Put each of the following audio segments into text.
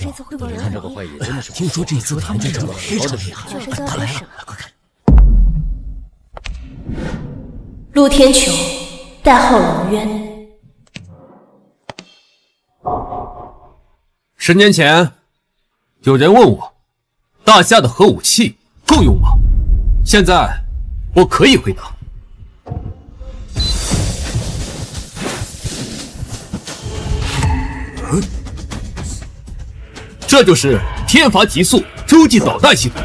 这次会不会看这个坏人真的是，听说这次团战成果非常厉害，他来了，快看！陆天穹，代号龙渊。10年前，有人问我，大夏的核武器够用吗？现在，我可以回答。这就是天罚极速洲际导弹系统。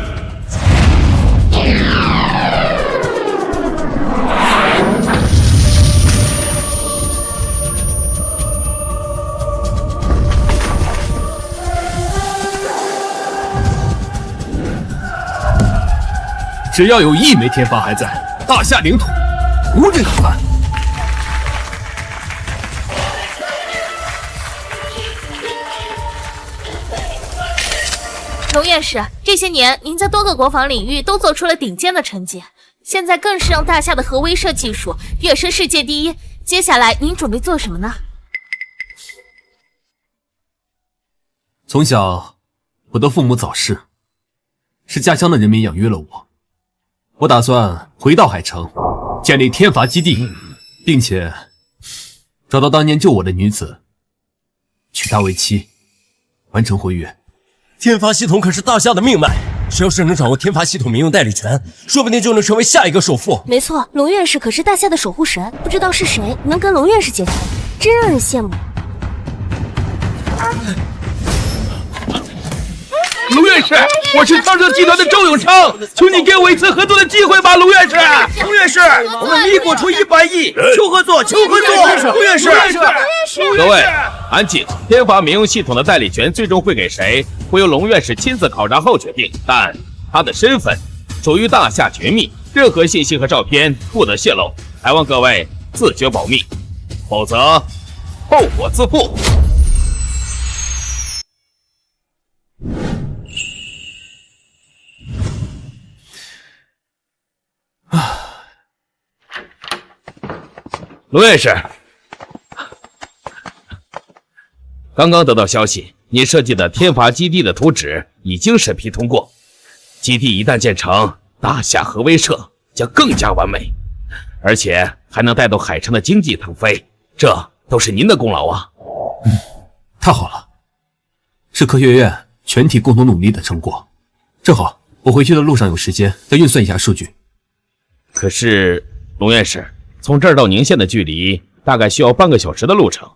只要有1枚天罚还在，大夏领土无人可犯。龙院士，这些年您在多个国防领域都做出了顶尖的成绩，现在更是让大夏的核威慑技术跃升世界第一。接下来您准备做什么呢？从小，我的父母早逝，是家乡的人民养育了我。我打算回到海城，建立天罚基地，并且找到当年救我的女子，娶她为妻，完成婚约。天罚系统可是大夏的命脉，谁要是能掌握天罚系统民用代理权，说不定就能成为下一个首富。没错，龙院士可是大夏的守护神，不知道是谁能跟龙院士结婚，真让人羡慕。龙院士，我是苍生集团的周永昌，求你给我一次合作的机会吧，龙院士。龙院士，我们立国出100亿，求合作，求合作。龙院士，各位安静。天罚民用系统的代理权最终会给谁，会由龙院士亲自考察后决定。但他的身份属于大夏绝密，任何信息和照片不得泄露，还望各位自觉保密，否则后果自负。龙院士，刚刚得到消息，你设计的天罚基地的图纸已经审批通过。基地一旦建成，大夏核威慑将更加完美，而且还能带动海城的经济腾飞，这都是您的功劳啊！太好了，是科学院全体共同努力的成果。正好我回去的路上有时间，再运算一下数据。可是，龙院士，从这儿到宁县的距离大概需要半个小时的路程，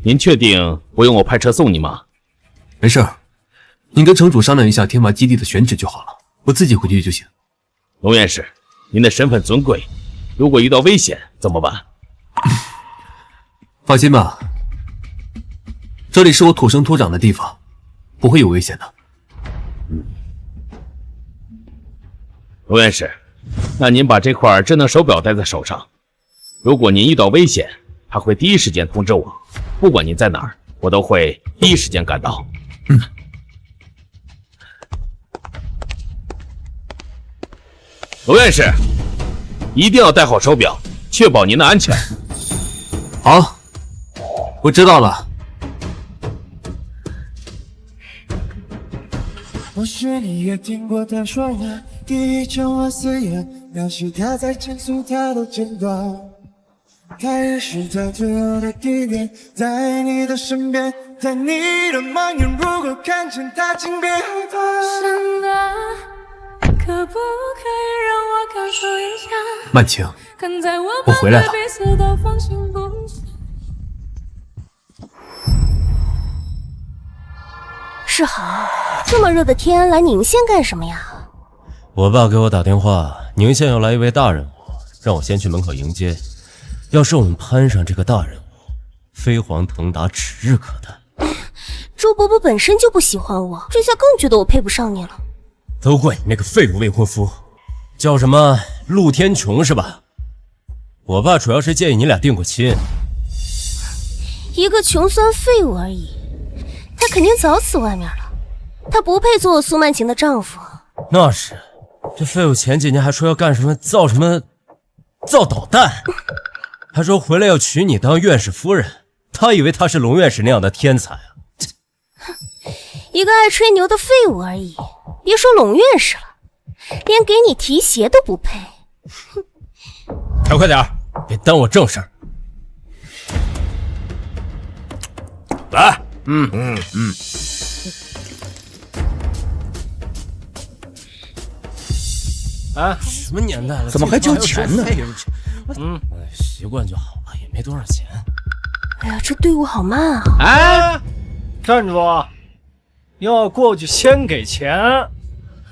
您确定不用我派车送你吗？没事儿，您跟城主商量一下天罚基地的选址就好了，我自己回去就行。龙院士，您的身份尊贵，如果遇到危险怎么办？放心吧，这里是我土生土长的地方，不会有危险的。龙院士，那您把这块智能手表戴在手上，如果您遇到危险，它会第一时间通知我，不管您在哪儿，我都会第一时间赶到。龙院士，一定要戴好手表，确保您的安全。好，我知道了。或许你也听过他说话，第一句话虽然描述他在倾诉他的简短，他也是在最后的地点，在你的身边，在你的盲眼，如果看见他，请别害怕。真的，可不可以让我感受一下？曼晴，我回来了。世豪，这么热的天来宁县干什么呀？我爸给我打电话，宁县要来一位大人物，让我先去门口迎接。要是我们攀上这个大人物，飞黄腾达指日可待。周伯伯本身就不喜欢我，这下更觉得我配不上你了。都怪你那个废物未婚夫，叫什么陆天穹是吧？我爸主要是建议你俩定过亲。一个穷酸废物而已，他肯定早死外面了，他不配做我苏曼晴的丈夫。那是，这废物前几年还说要干什么造导弹，还说回来要娶你当院士夫人，他以为他是龙院士那样的天才啊。一一个爱吹牛的废物而已，别说拢院士了，连给你提鞋都不配。还快点，别耽误正事儿。来，啊，什么年代了，怎么还交钱呢？习惯就好了，也没多少钱。哎呀，这队伍好慢啊！哎，站住！要过去先给钱。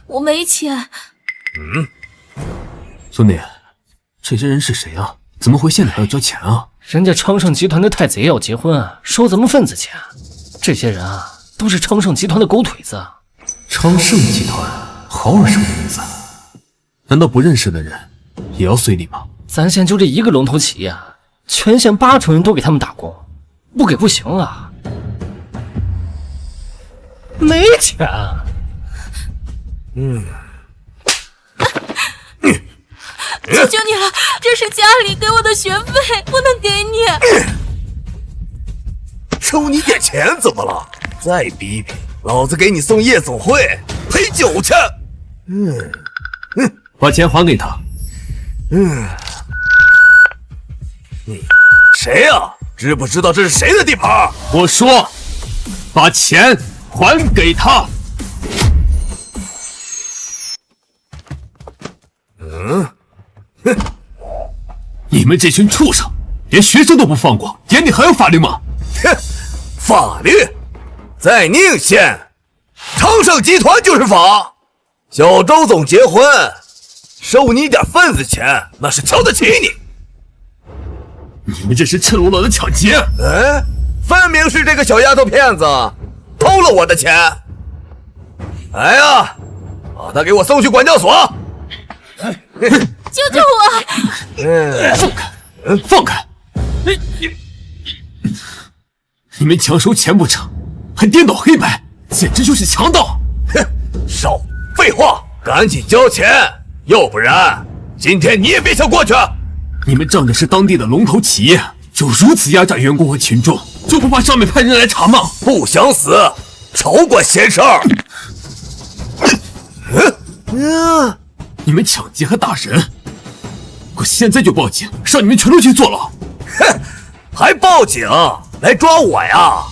我没钱。兄弟，这些人是谁啊？怎么会现在还要交钱啊？人家昌盛集团的太子爷要结婚，收咱们份子钱。这些人啊，都是昌盛集团的狗腿子。昌盛集团，好耳熟的名字。难道不认识的人也要随礼吗？咱县就这一个龙头企业，全县80%人都给他们打工，不给不行啊！没钱。求求你了，这是家里给我的学费，不能给你。收你点钱怎么了？再逼逼，老子给你送夜总会陪酒去。把钱还给他。你谁呀？知不知道这是谁的地盘？我说，把钱还给他。你们这群畜生，连学生都不放过，眼里还有法律吗？哼，法律在宁县，昌盛集团就是法。小周总结婚，收你点份子钱，那是瞧得起你。你们这是赤裸裸的抢劫！分明是这个小丫头片子偷了我的钱。来呀，把她给我送去管教所。救救我！放开！放开！你们强收钱不成，还颠倒黑白，简直就是强盗！哼，少废话，赶紧交钱，要不然今天你也别想过去。你们仗着是当地的龙头企业，就如此压榨员工和群众，就不怕上面派人来查吗？不想死，少管闲事儿。你们抢劫还打人，我现在就报警，让你们全都去坐牢。哼，还报警来抓我呀？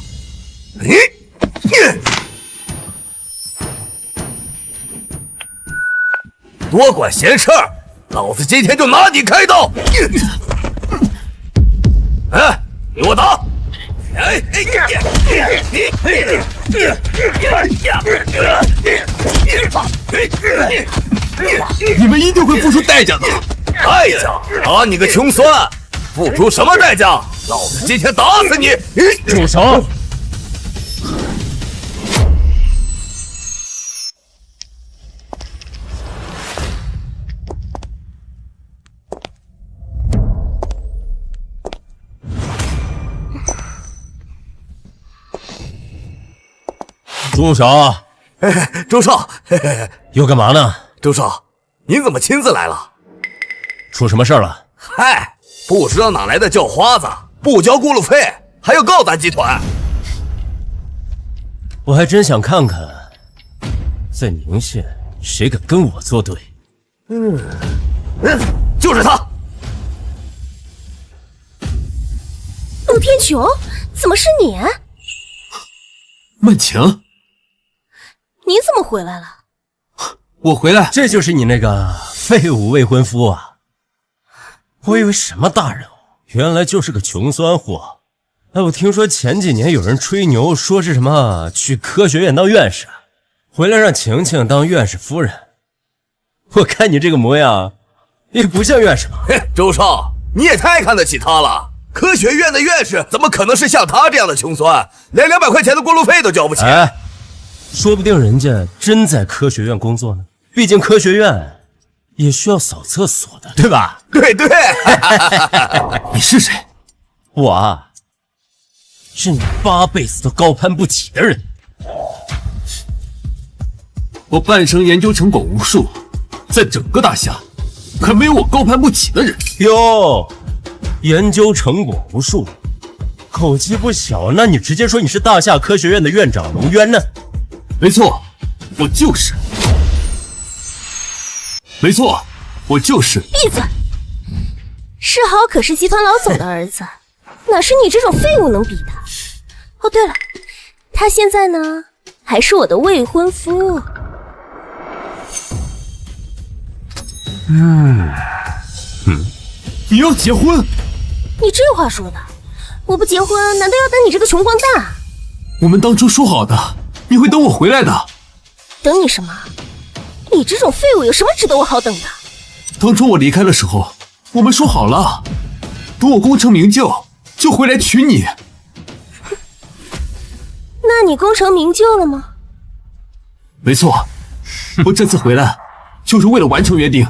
多管闲事儿，老子今天就拿你开刀！给我打！你们一定会付出代价的。代价？打你个穷酸！付出什么代价？老子今天打死你！住手！住手！周少，又干嘛呢？周少，您怎么亲自来了？出什么事了？嗨，不知道哪来的叫花子，不交过路费，还要告咱集团。我还真想看看，在宁县谁敢跟我作对。就是他。陆天穹，怎么是你？曼强，你怎么回来了？我回来，这就是你那个废物未婚夫啊！我以为什么大人物，原来就是个穷酸货。哎，我听说前几年有人吹牛，说是什么去科学院当院士，回来让晴晴当院士夫人。我看你这个模样，也不像院士吧？周少，你也太看得起他了。科学院的院士怎么可能是像他这样的穷酸，连200块钱的过路费都交不起？哎，说不定人家真在科学院工作呢。毕竟科学院也需要扫厕所的，对吧？对对。你是谁？我啊，是你8辈子都高攀不起的人。我半生研究成果无数，在整个大夏，可没有我高攀不起的人。哟，研究成果无数，口气不小。那你直接说你是大夏科学院的院长龙渊呢？没错，我就是。没错，我就是。闭嘴！世豪可是集团老总的儿子，哪是你这种废物能比的？哦，对了，他现在呢，还是我的未婚夫。你要结婚？你这话说的，我不结婚，难道要等你这个穷光蛋？我们当初说好的，你会等我回来的。等你什么？你这种废物有什么值得我好等的？当初我离开的时候，我们说好了，等我功成名就，就回来娶你。那你功成名就了吗？没错，我这次回来就是为了完成约定。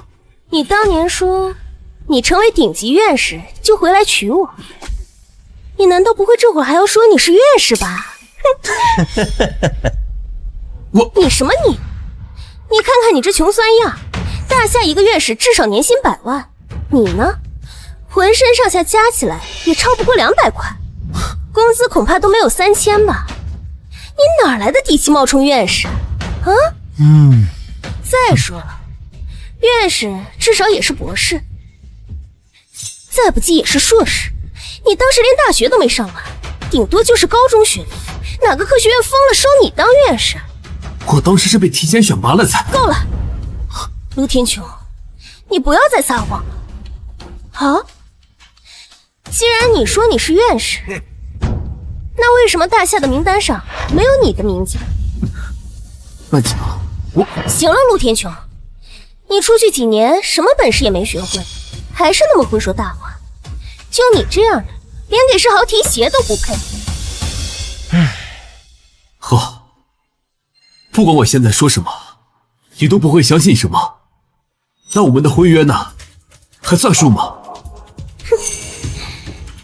你当年说你成为顶级院士就回来娶我，你难道不会这会儿还要说你是院士吧？你什么你？你看看你这穷酸样，大夏一个院士至少年薪100万，你呢，浑身上下加起来也超不过200块，工资恐怕都没有3000吧？你哪来的底气冒充院士啊？再说了，院士至少也是博士，再不济也是硕士，你当时连大学都没上完，顶多就是高中学历，哪个科学院疯了收你当院士？我当时是被提前选拔了才。够了，卢天琼，你不要再撒谎了。好，既然你说你是院士，那为什么大夏的名单上没有你的名字？曼强，我……行了，陆天琼，你出去几年，什么本事也没学会，还是那么会说大话。就你这样的，连给世豪提鞋都不配。好。不管我现在说什么，你都不会相信什么。那我们的婚约呢？还算数吗？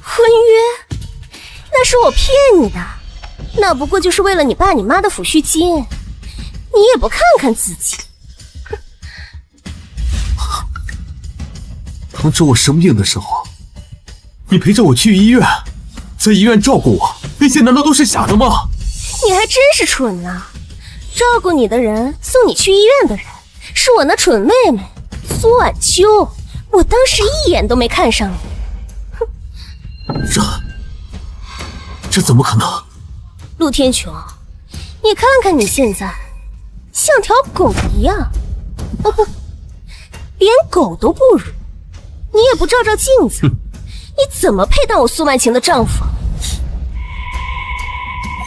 婚约？那是我骗你的，那不过就是为了你爸你妈的抚恤金，你也不看看自己。当初我生病的时候，你陪着我去医院，在医院照顾我，那些难道都是假的吗？你还真是蠢呢！照顾你的人，送你去医院的人，是我那蠢妹妹苏婉秋。我当时一眼都没看上你。这怎么可能？陆天琼，你看看你现在，像条狗一样。哦不，连狗都不如。你也不照照镜子，你怎么配当我苏曼晴的丈夫？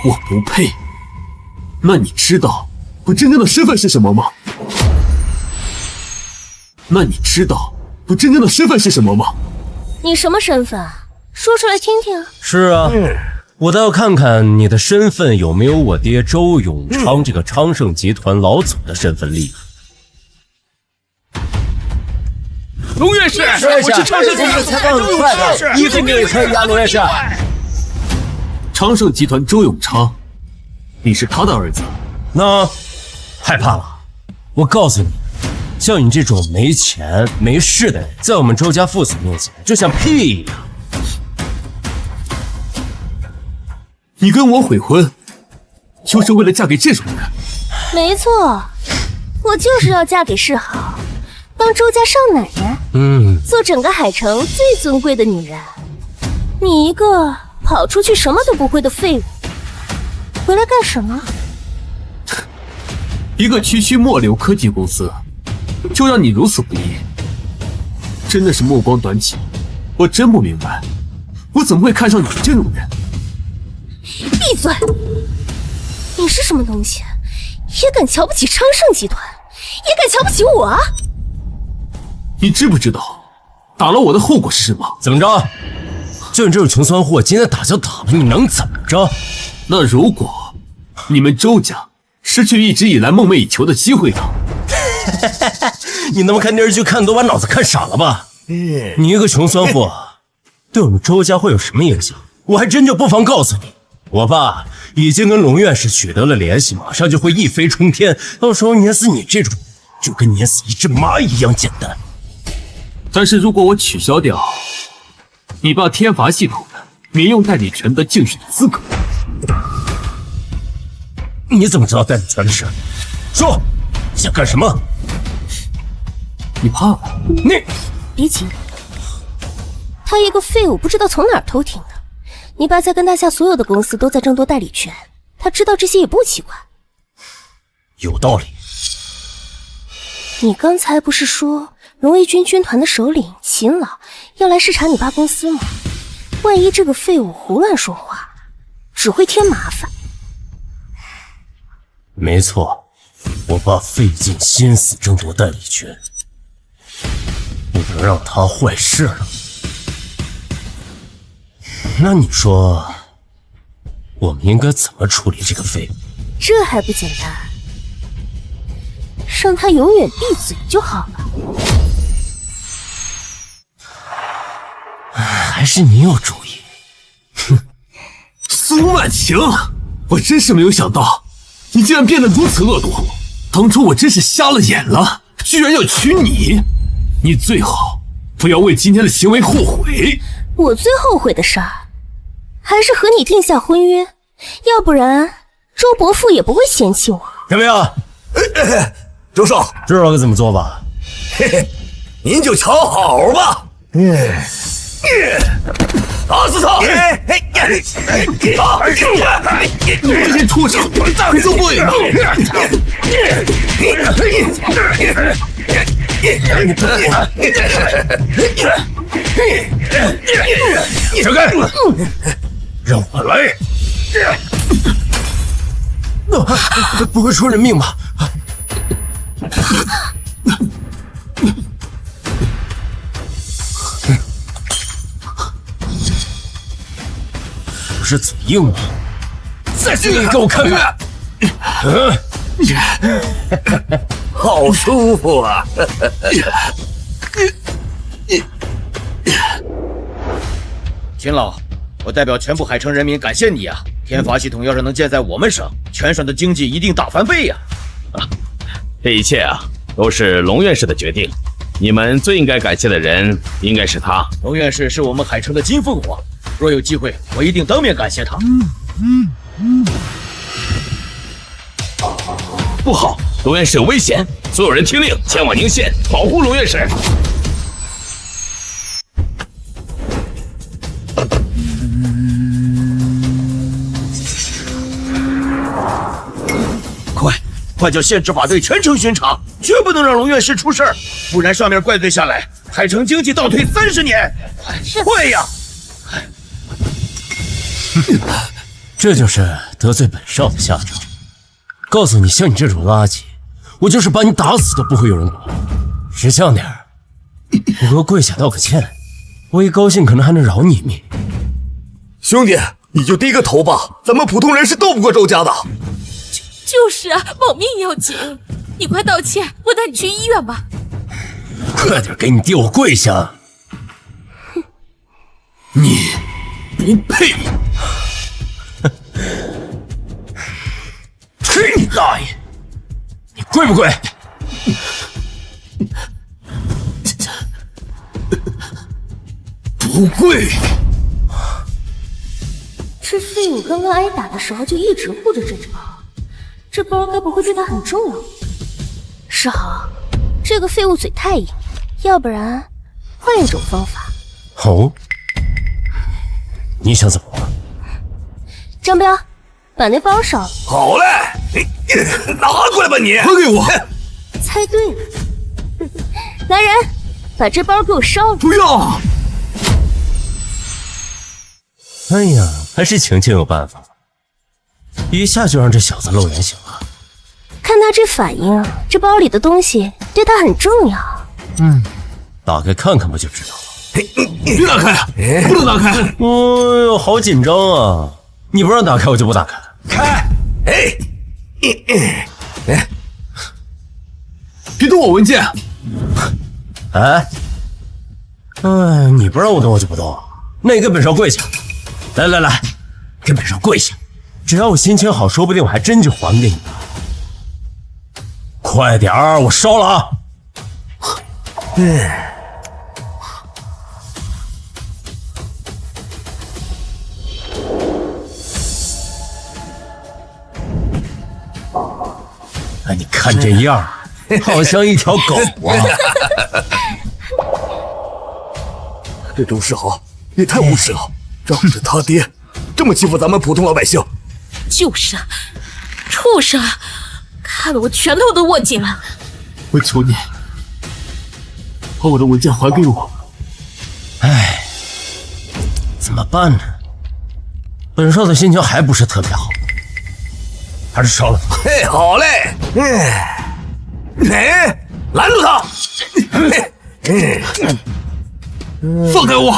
我不配。那你知道我真正的身份是什么吗？你什么身份？说出来听听。是啊，我倒要看看你的身份有没有我爹周永昌这个昌盛集团老总的身份厉害。龙院士，我是昌盛集团才刚很快的，衣服没有穿呀，龙院士。昌盛集团周永昌，你是他的儿子？那害怕了？我告诉你，像你这种没钱没势的人，在我们周家父子面前就像屁一样。你跟我悔婚，就是为了嫁给这种人？没错，我就是要嫁给世豪，当周家少奶奶，做整个海城最尊贵的女人。你一个跑出去什么都不会的废物，回来干什么？一个区区末流科技公司，就让你如此不义，真的是目光短浅。我真不明白，我怎么会看上你这种人？闭嘴！你是什么东西？也敢瞧不起昌盛集团，也敢瞧不起我啊？你知不知道打了我的后果是什么？怎么着？就你这种穷酸货，今天打就打了，你能怎么着？那如果你们周家失去一直以来梦寐以求的机会呢？你他妈看电视剧看多把脑子看傻了吧？你一个穷酸货，对我们周家会有什么影响？我还真就不妨告诉你，我爸已经跟龙院士取得了联系，马上就会一飞冲天，到时候碾死你这种，就跟碾死一只蚂蚁一样简单。但是如果我取消掉你爸天罚系统的民用代理权的竞选资格，你怎么知道代理权的事？说，想干什么？你怕了？你别急，他一个废物不知道从哪儿偷听的。你爸在跟大夏所有的公司都在争夺代理权，他知道这些也不奇怪。有道理。你刚才不是说荣卫军军团的首领秦老要来视察你爸公司吗？万一这个废物胡乱说话，只会添麻烦。没错，我爸费尽心思争夺代理权，不能让他坏事了。那你说，我们应该怎么处理这个废物？这还不简单，让他永远闭嘴就好了。还是你有主意？哼，苏万晴，我真是没有想到，你竟然变得如此恶毒。当初我真是瞎了眼了，居然要娶你！你最好不要为今天的行为后悔。我最后悔的事儿，还是和你定下婚约，要不然周伯父也不会嫌弃我。怎么样？周少，知道该怎么做吧？嘿嘿，您就瞧好吧。打死他！你这些畜生，会做不了！闪开！让我来！不会出人命吧？不是嘴硬吗？再嘴硬给我看看！好舒服啊！秦老，我代表全部海城人民感谢你啊！天罚系统要是能建在我们省，全省的经济一定大翻倍呀！这一切啊，都是龙院士的决定。你们最应该感谢的人应该是他。龙院士是我们海城的金凤凰，若有机会，我一定当面感谢他。不好，龙院士有危险！所有人听令，前往宁县保护龙院士。快叫县执法队全城巡查，绝不能让龙院士出事儿，不然上面怪罪下来，海城经济倒退30年。快呀！这就是得罪本少的下场。告诉你，像你这种垃圾，我就是把你打死都不会有人管。识相点儿，不过跪下道个歉，我一高兴可能还能饶你一命。兄弟，你就低个头吧，咱们普通人是斗不过周家的。就是啊，保命要紧。你快道歉，我带你去医院吧。快点给你爹我跪下！你不配！去你大爷！你跪不跪？不跪。这废物刚刚挨打的时候就一直护着这只包，这包该不会对他很重要？是好，这个废物嘴太硬，要不然换一种方法。哦，你想怎么玩？张彪，把那包烧了。好嘞，拿过来吧你！还给我！猜对了，来人，把这包给我烧了！不要！哎呀，还是晴晴有办法，一下就让这小子露原形了。看他这反应，这包里的东西对他很重要。打开看看不就知道了？别打开，不能打开！哎呦，好紧张啊！你不让打开，我就不打开。开！别动我文件！哎，你不让我动，我就不动。那你跟本少跪下！来，跟本少跪下！只要我心情好，说不定我还真就还给你。快点儿，我烧了啊！哎，你看这样，好像一条狗啊！这周世豪也太无耻了，仗着他爹这么欺负咱们普通老百姓。就是啊，畜生，看得我拳头都握紧了。我求你，把我的文件还给我。哎，怎么办呢？本少的心情还不是特别好，还是烧了。嘿，好嘞，拦住他！放开我！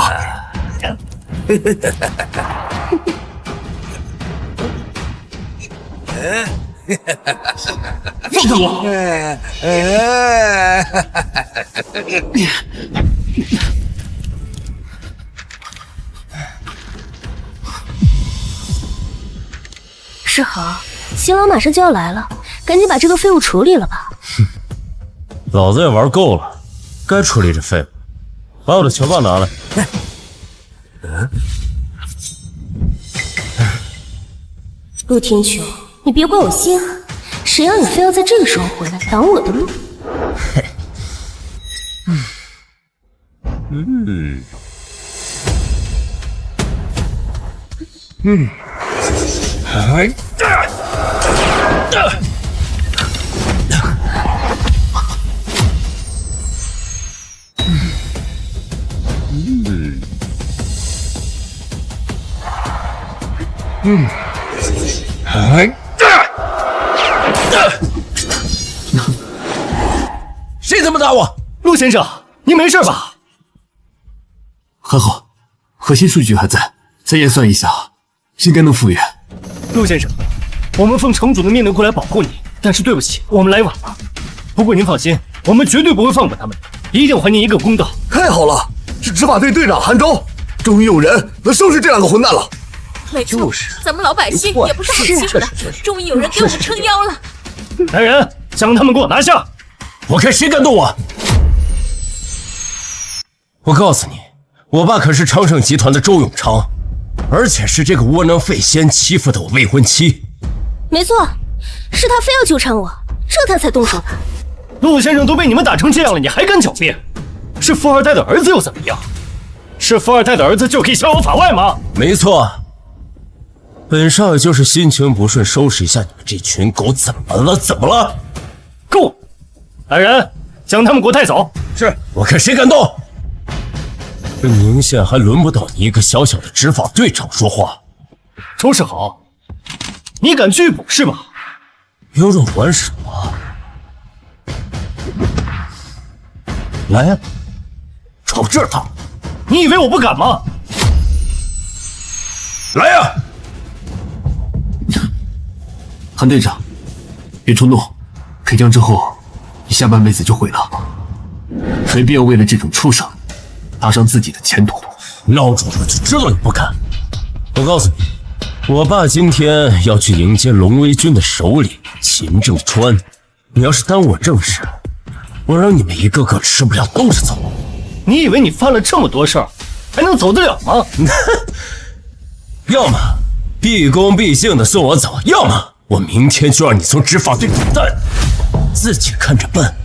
放开我！世豪，新郎马上就要来了，赶紧把这个废物处理了吧。老子也玩够了，该处理这废物。把我的球棒拿来。陆天穹，你别怪我心狠，谁让你非要在这个时候回来挡我的路？谁他妈打我？陆先生，您没事吧？还好，核心数据还在，再验算一下，应该能复原。陆先生，我们奉城主的命令过来保护你，但是对不起，我们来晚了。不过您放心，我们绝对不会放过他们，一定还您一个公道。太好了，是执法队队长韩昭，终于有人能收拾这两个混蛋了。没错，咱们老百姓也不是好欺负的，终于有人给我们撑腰了。来人，将他们给我拿下！我看谁敢动我！我告诉你，我爸可是昌盛集团的周永昌，而且是这个窝囊废先欺负的我未婚妻。没错，是他非要纠缠我，这他才动手的。陆先生都被你们打成这样了，你还敢狡辩？是富二代的儿子又怎么样？是富二代的儿子就可以逍遥法外吗？没错，本少爷就是心情不顺，收拾一下你们这群狗。怎么了？怎么了？够！来人，将他们给我带走。是，我看谁敢动。这宁县还轮不到你一个小小的执法队长说话。周世豪，你敢拒捕是吧？有种玩什么？来呀，瞅这儿他！你以为我不敢吗？来呀！韩队长，别冲动，开枪之后，你下半辈子就毁了。没必要为了这种畜生，搭上自己的前途。孬种，我就知道你不敢。我告诉你，我爸今天要去迎接龙威军的首领秦正川，你要是耽误我正事，我让你们一个个吃不了兜着走。你以为你犯了这么多事儿，还能走得了吗？要么毕恭毕敬的送我走，要么我明天就让你从执法队滚蛋，自己看着办。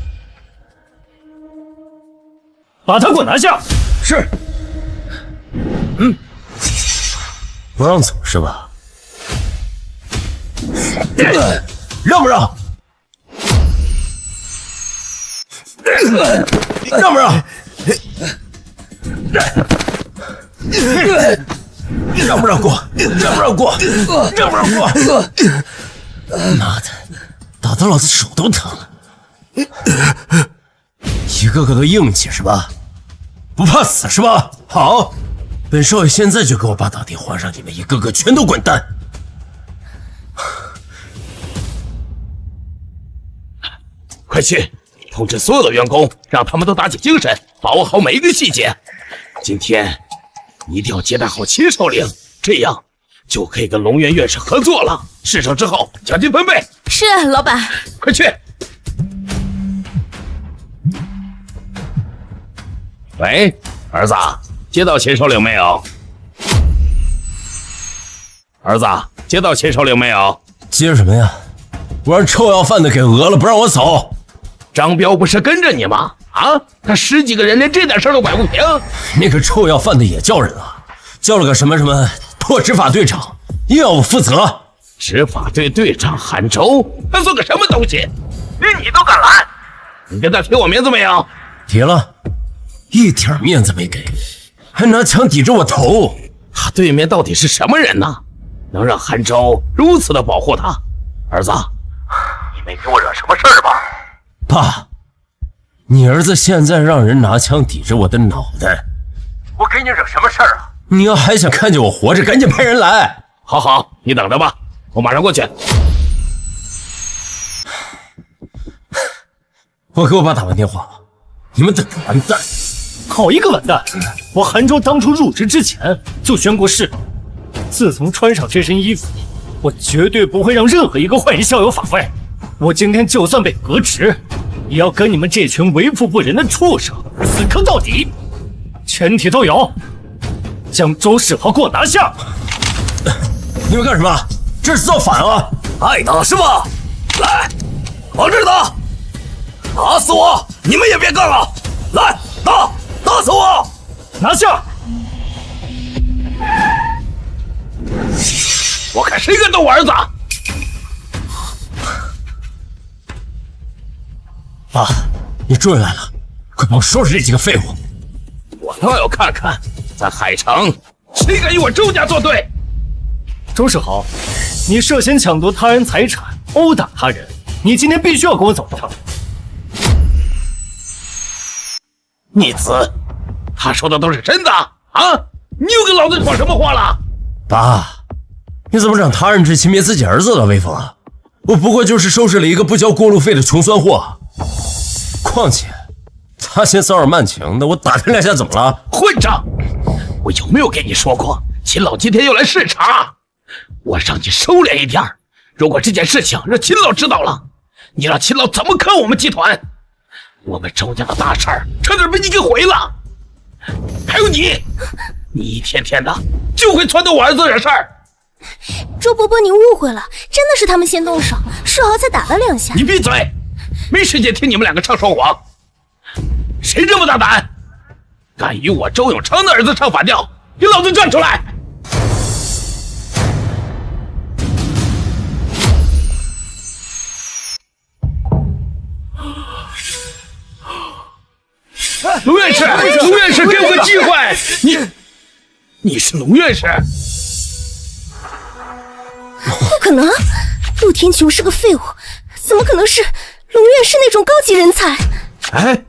把他给我拿下！是。不让走是吧？让不让？让不让？让不让过？让不让过？让不让过？妈的，打得老子手都疼了。一个个都硬气是吧？不怕死是吧？好，本少爷现在就给我爸打电话，让你们一个个全都滚蛋！快去通知所有的员工，让他们都打起精神，把握好每一个细节。今天一定要接待好秦首领，这样就可以跟龙渊院士合作了。事成之后，奖金分配。是，老板。快去！喂，儿子，接到秦首领没有？儿子，接到秦首领没有？接什么呀？我让臭要饭的给讹了，不让我走。张彪不是跟着你吗？啊，他10几个人连这点事儿都摆不平。那个臭要饭的也叫人了，叫了个什么破执法队长，硬要我负责。执法队队长韩州，他算个什么东西？连你都敢拦？你跟他提我名字没有？提了，一点面子没给，还拿枪抵着我头。他对面到底是什么人呢？能让韩州如此的保护他？儿子，你没给我惹什么事儿吧？爸，你儿子现在让人拿枪抵着我的脑袋，我给你惹什么事儿啊？你要还想看见我活着，赶紧派人来。好，你等着吧，我马上过去。我给我爸打完电话了，你们等着完蛋。好一个完蛋！我韩州当初入职之前就宣过誓，自从穿上这身衣服，我绝对不会让任何一个坏人逍遥法外。我今天就算被革职，也要跟你们这群为富不仁的畜生死磕到底。全体都有，将周世豪给我拿下！你们干什么？这是造反啊！爱打是吧？来，往这儿打！打死我！你们也别干了！来，打死我！拿下！我看谁敢动我儿子！爸，你终于来了，快帮我收拾这几个废物！我倒要看看，在海城谁敢与我周家作对！周世豪，你涉嫌抢夺他人财产、殴打他人，你今天必须要跟我走一趟。逆子，他说的都是真的啊！你又跟老子闯什么祸了？爸，你怎么长他人之气灭自己儿子的威风啊？我不过就是收拾了一个不交过路费的穷酸货，况且他先骚扰曼晴的，我打他2下怎么了？混账！我有没有跟你说过，秦老今天要来视察？我让你收敛一点，如果这件事情让秦老知道了，你让秦老怎么看我们集团？我们周家的大事儿差点被你给毁了。还有你一天天的就会撺掇我儿子惹事儿。周伯伯，您误会了，真的是他们先动手，世豪才打了2下。你闭嘴，没时间听你们2个唱双簧。谁这么大胆，敢与我周永昌的儿子唱反调？给老子站出来！龙院士，龙院士，给我个机会！你是龙院士？不可能，陆天穹是个废物，怎么可能是龙院士那种高级人才？哎，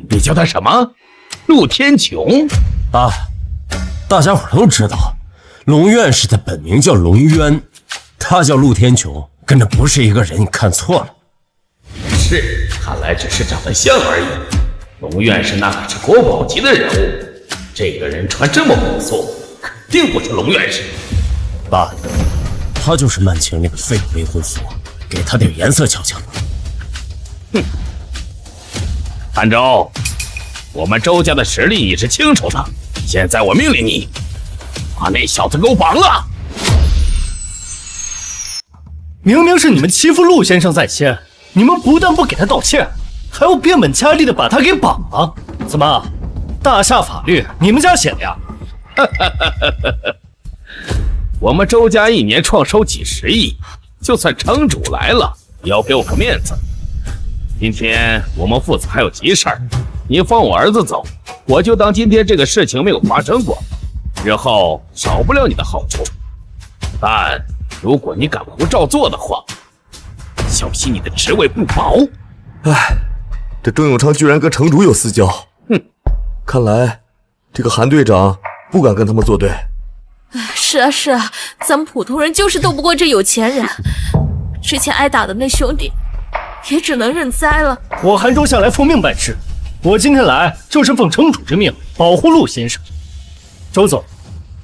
你叫他什么？陆天穹？爸，大家伙都知道，龙院士的本名叫龙渊，他叫陆天穹，跟着不是一个人，你看错了。是，看来只是长得像而已。龙院士那可是国宝级的人物，这个人穿这么朴素，肯定不是龙院士。爸，他就是曼晴那个废物未婚夫，给他点颜色瞧瞧。哼，韩州，我们周家的实力你是清楚的，现在我命令你，把那小子给我绑了。明明是你们欺负陆先生在先，你们不但不给他道歉，还要变本加厉的把他给绑了。怎么，大夏法律你们家写的呀？我们周家1年创收几10亿，就算城主来了，也要给我个面子。今天我们父子还有急事儿，你放我儿子走，我就当今天这个事情没有发生过，日后少不了你的好处。但如果你敢不照做的话，小心你的职位不保。唉，这郑永昌居然跟城主有私交，哼，看来这个韩队长不敢跟他们作对。是啊是啊，咱们普通人就是斗不过这有钱人。之前挨打的那兄弟，也只能认栽了。我韩州向来奉命办事，我今天来就是奉城主之命保护陆先生。周总，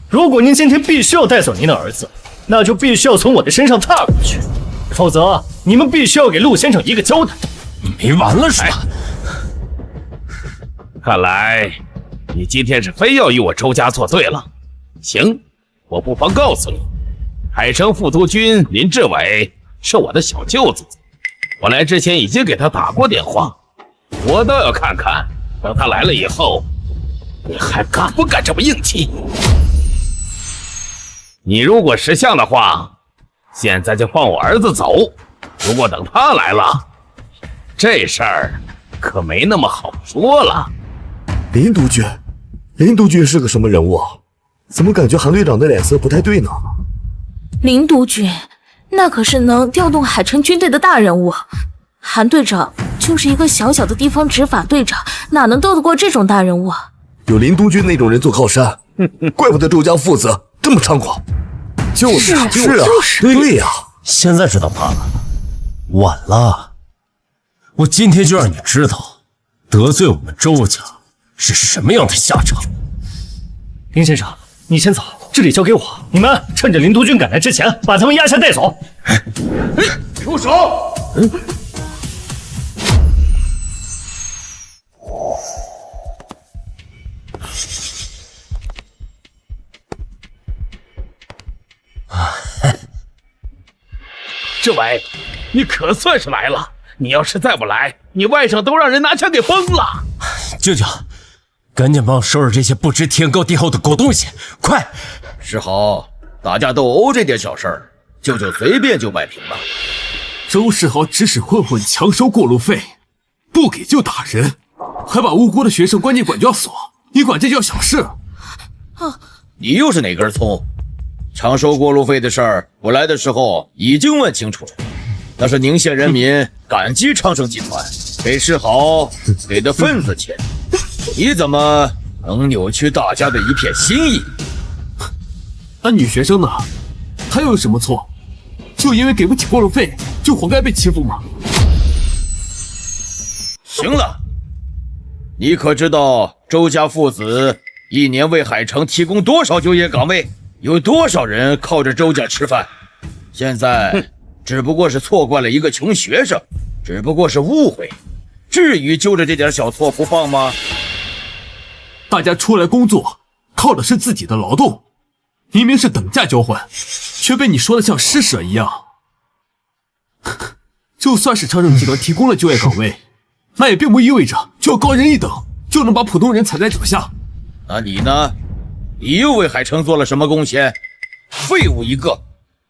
如果您今天必须要带走您的儿子，那就必须要从我的身上踏过去，否则你们必须要给陆先生一个交代。你没完了是吧？看来你今天是非要与我周家作对了。行，我不妨告诉你，海城副督军林志伟是我的小舅子。我来之前已经给他打过电话，我倒要看看，等他来了以后，你还敢不敢这么硬气？你如果识相的话，现在就放我儿子走。如果等他来了，这事儿可没那么好说了。林督军，林督军是个什么人物啊？怎么感觉韩队长的脸色不太对呢？林督军，那可是能调动海城军队的大人物。韩队长就是一个小小的地方执法队长，哪能斗得过这种大人物啊？有林督军那种人做靠山，怪不得周家父子这么猖狂。就是啊，对呀，现在知道怕了，晚了。我今天就让你知道，得罪我们周家是什么样的下场。林先生，你先走，这里交给我。你们趁着林督军赶来之前，把他们压下带走。住手！志伟，你可算是来了！你要是再不来，你外甥都让人拿枪给崩了。舅舅，赶紧帮我收拾这些不知天高地厚的狗东西，快！世豪，打架斗殴这点小事儿，舅舅随便就摆平了。周世豪指使混混强收过路费，不给就打人，还把无辜的学生关进管教所，你管这叫小事？你又是哪根葱？强收过路费的事儿，我来的时候已经问清楚了，那是宁县人民感激昌盛集团给世豪给的份子钱，你怎么能扭曲大家的一片心意？那女学生呢？她又有什么错？就因为给不起过路费，就活该被欺负吗？行了，你可知道周家父子一年为海城提供多少就业岗位？有多少人靠着周家吃饭？现在只不过是错怪了一个穷学生，只不过是误会，至于揪着这点小错不放吗？大家出来工作，靠的是自己的劳动，明明是等价交换，却被你说的像施舍一样。就算是昌盛集团提供了就业岗位，那也并不意味着就要高人一等，就能把普通人踩在脚下。那你呢？你又为海城做了什么贡献？废物一个，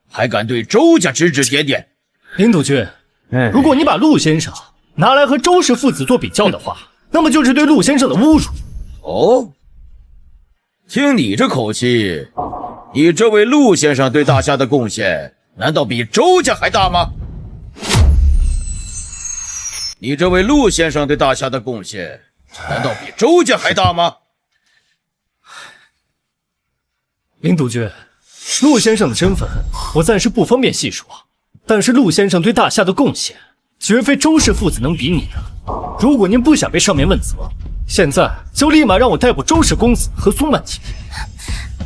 还敢对周家指指点点。林督军，如果你把陆先生拿来和周氏父子做比较的话，那么就是对陆先生的侮辱。哦，听你这口气，你这位陆先生对大夏的贡献难道比周家还大吗？你这位陆先生对大夏的贡献难道比周家还大吗？林督军，陆先生的身份我暂时不方便细说，但是陆先生对大夏的贡献绝非周氏父子能比拟的。如果您不想被上面问责，现在就立马让我逮捕周氏公子和苏曼琪，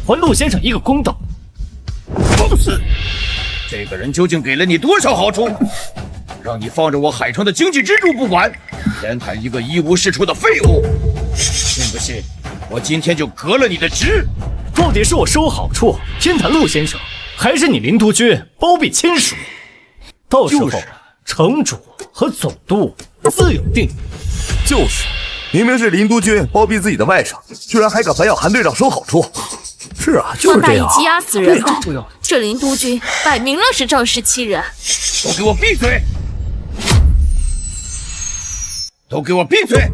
还陆先生一个公道。这个人究竟给了你多少好处，让你放着我海城的经济支柱不管，偏袒一个一无是处的废物？信不信我今天就革了你的职？到底是我收好处偏袒陆先生，还是你林督军包庇亲属？到时候城主和总督自有定夺。就是，明明是林督军包庇自己的外甥，居然还敢反咬韩队长收好处。是啊，就是这样。放大一击压死人吧！这林督军摆明了是仗势欺人。都给我闭嘴！都给我闭嘴！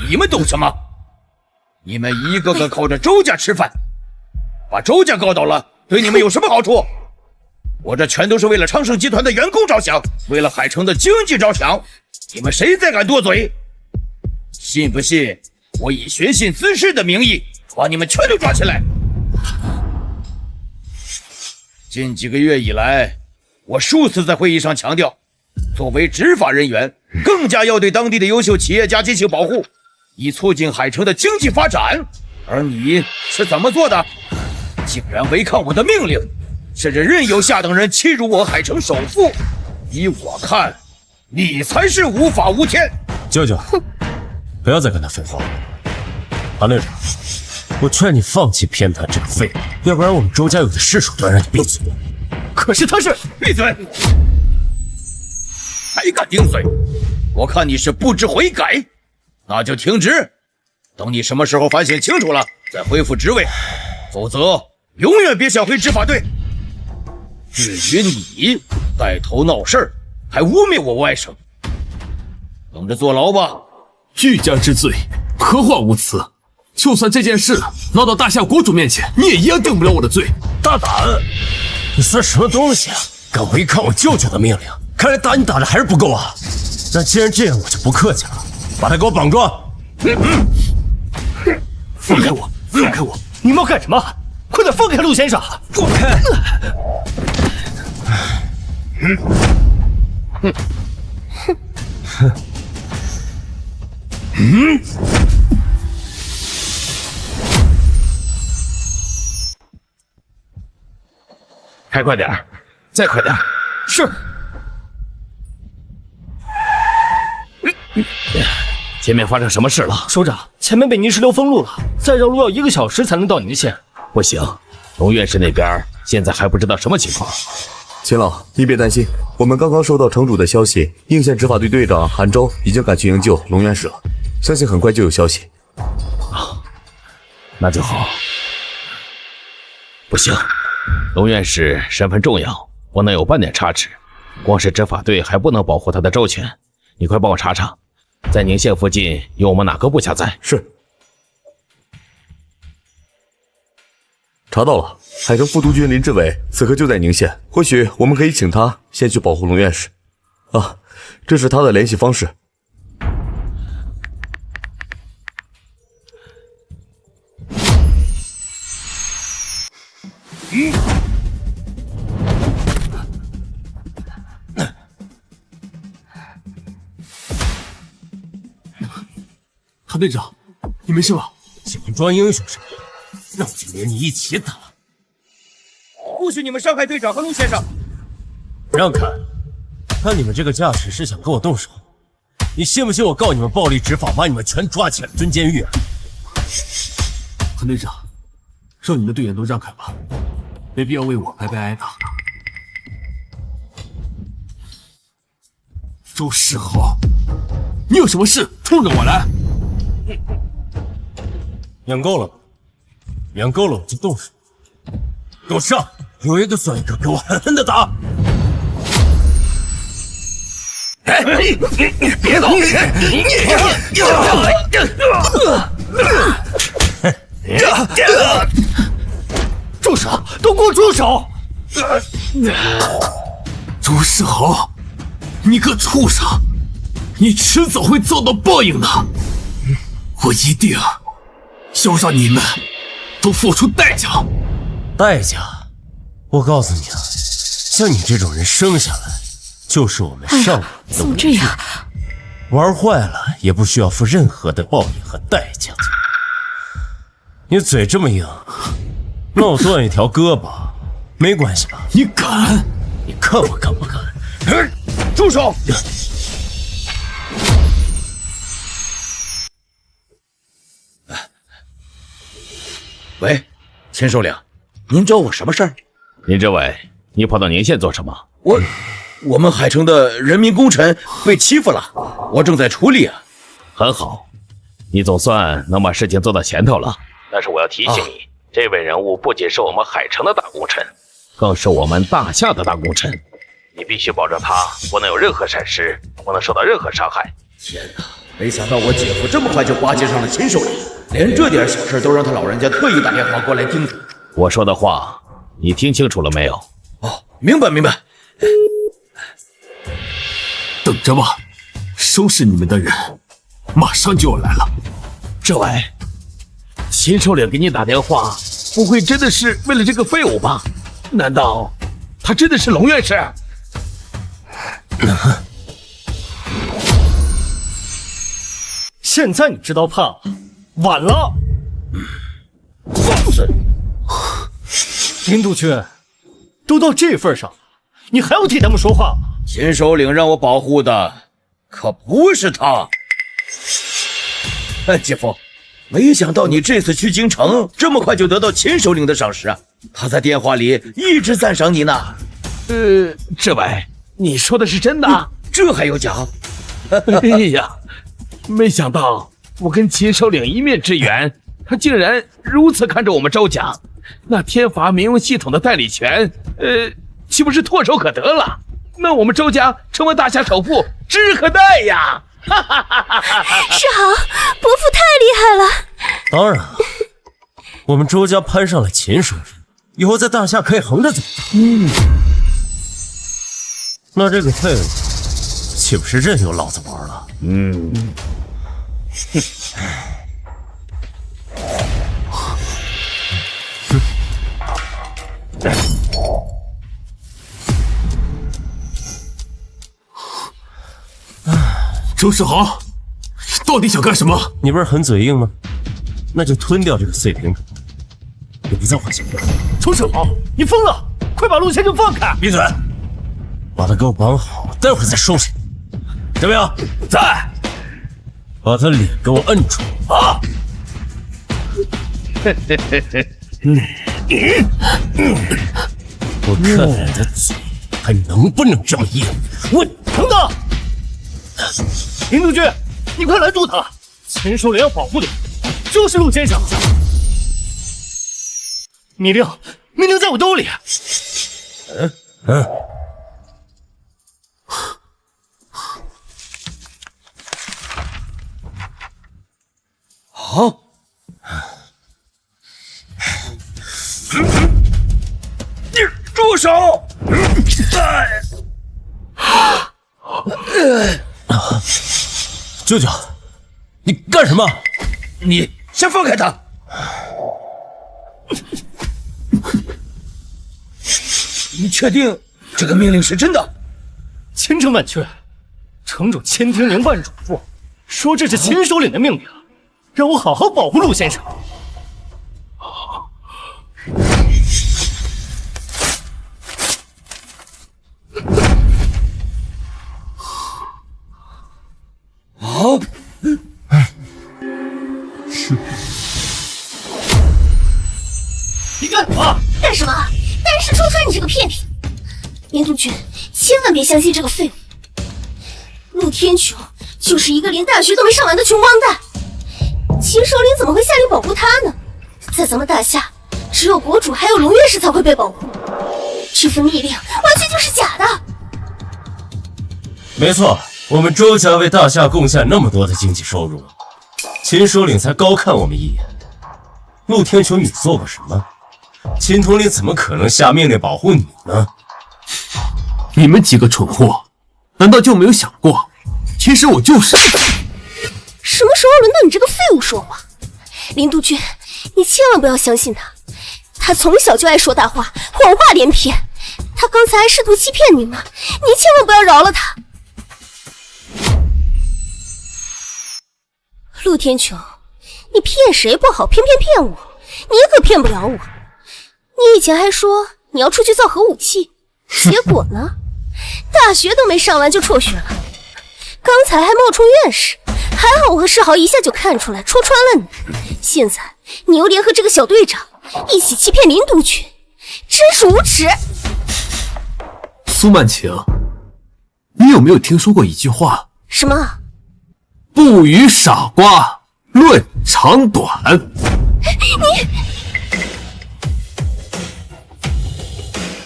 你们懂什么？你们一个个靠着周家吃饭，把周家告倒了，对你们有什么好处？我这全都是为了昌盛集团的员工着想，为了海城的经济着想。你们谁再敢多嘴，信不信我以寻衅滋事的名义把你们全都抓起来？近几个月以来，我数次在会议上强调，作为执法人员，更加要对当地的优秀企业家进行保护，以促进海城的经济发展。而你是怎么做的？竟然违抗我的命令，甚至任由下等人欺辱我海城首富。依我看，你才是无法无天。舅舅，不要再跟他废话了。韩队长，我劝你放弃偏袒这个废物，要不然我们周家有的是手段让你闭嘴。可是他是……闭嘴！还敢顶嘴？我看你是不知悔改，那就停职。等你什么时候反省清楚了，再恢复职位，否则永远别想回执法队。至于你带头闹事儿，还污蔑我外甥，等着坐牢吧。欲加之罪，何患无辞？就算这件事闹到大夏国主面前，你也一样定不了我的罪。大胆！你算什么东西啊？敢违抗我舅舅的命令！看来打你打的还是不够啊！那既然这样，我就不客气了，把他给我绑住！放开我！放开我！你们要干什么？快点放开陆先生！放开！开快点，再快点！是。前面发生什么事了？首长，前面被泥石流封路了，再绕路要1个小时才能到宁县。不行，龙院士那边现在还不知道什么情况。秦老，你别担心，我们刚刚收到城主的消息，应县执法队队长韩昭已经赶去营救龙院士了，相信很快就有消息。啊，那就好。不行，龙院士身份重要，不能有半点差池。光是执法队还不能保护他的周全，你快帮我查查，在宁县附近有我们哪个部下在？是。查到了，海城副督军林志伟此刻就在宁县，或许我们可以请他先去保护龙院士。啊，这是他的联系方式。韩队长，你没事吧？喜欢装英雄是吧？那我就连你一起打！不许你们伤害队长和陆先生！让开！看你们这个架势是想跟我动手，你信不信我告你们暴力执法，把你们全抓起来蹲监狱？韩队长，让你的队员都让开吧，没必要为我白白挨打。周世豪，你有什么事冲着我来？养够了吗？养够了我就动手，给我上！有一个算一个，给我狠狠的打！哎，你别走！住手！都给我住手！周世豪，你个畜生，你迟早会遭到报应的！我一定要让你们都付出代价。代价？我告诉你啊，像你这种人生下来就是我们上网的怎么这样？玩坏了也不需要付任何的报应和代价。你嘴这么硬，那我断一条胳膊没关系吧？你敢？你看我敢不敢？住手！喂，秦首领，您找我什么事儿？林志伟，你跑到宁县做什么？我们海城的人民功臣被欺负了，我正在处理啊。很好，你总算能把事情做到前头了。但是我要提醒你，这位人物不仅是我们海城的大功臣，更是我们大夏的大功臣。你必须保证他不能有任何闪失，不能受到任何伤害。天哪！没想到我姐夫这么快就巴结上了秦首领，连这点小事都让他老人家特意打电话过来叮嘱。我说的话，你听清楚了没有？哦，明白明白。等着吧，收拾你们的人马上就要来了。志伟，秦首领给你打电话，不会真的是为了这个废物吧？难道他真的是龙院士？现在你知道怕了，晚了。放肆！林督军，都到这份上了，你还要替他们说话吗？秦首领让我保护的可不是他。哎，姐夫，没想到你这次去京城这么快就得到秦首领的赏识啊！他在电话里一直赞赏你呢。志伟，你说的是真的？这还有假？哎呀，没想到我跟秦首领一面之缘，他竟然如此看着我们周家。那天罚民用系统的代理权，岂不是唾手可得了？那我们周家成为大夏首富，指日可待呀！世豪，伯父太厉害了。当然了，我们周家攀上了秦首领，以后在大夏可以横着走。那这个废物岂不是任由老子玩了？周世豪，到底想干什么？你不是很嘴硬吗？那就吞掉这个碎屏，也别再幻想了。周世豪，你疯了！快把陆先生放开！闭嘴！把他给我绑好，待会儿再收拾。这边在，把他脸给我摁住啊！我看你的嘴还能不能这么硬？我等等，林督军，你快拦住他！秦首领要保护的就是陆先生。密令在我兜里。好。住手！舅舅，你干什么？你先放开他！你确定这个命令是真的？千真万确，城主千叮咛万嘱咐，说这是秦首领的命令，让我好好保护陆先生。好，你干什么？干什么？单是戳穿你这个骗子！林督军，千万别相信这个废物。陆天穹就是一个连大学都没上完的穷光蛋，秦首领怎么会下令保护他呢？在咱们大夏，只有国主还有龙院士才会被保护，这份密令完全就是假的。没错，我们周家为大夏贡献那么多的经济收入，秦首领才高看我们一眼。陆天穹，你做过什么？秦统领怎么可能下命令保护你呢？你们几个蠢货，难道就没有想过，其实我就是……什么时候轮到你这个废物说话？林督军，你千万不要相信他，他从小就爱说大话，谎话连篇。他刚才还试图欺骗你呢，你千万不要饶了他。陆天穹，你骗谁不好，偏偏骗我，你可骗不了我。你以前还说你要出去造核武器，结果呢？大学都没上完就辍学了，刚才还冒充院士，还好我和世豪一下就看出来，戳穿了你。现在你又联合这个小队长一起欺骗林督军，真是无耻！苏曼晴，你有没有听说过一句话？什么？不与傻瓜论长短。你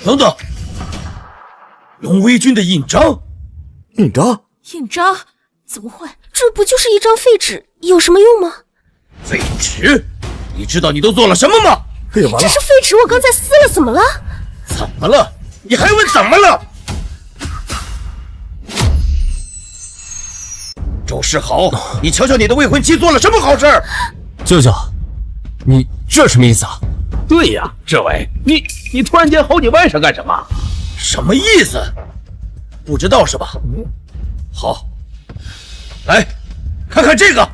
等等，龙威军的印章，印章？印章？怎么会？这不就是一张废纸，有什么用吗？废纸？你知道你都做了什么吗？哎呀，完了！这是废纸，我刚才撕了，怎么了？怎么了？你还问怎么了？周世豪，你瞧瞧你的未婚妻做了什么好事？舅舅，你这什么意思啊？对呀，这位，你突然间吼你外甥干什么？什么意思？不知道是吧？好，来看看这个。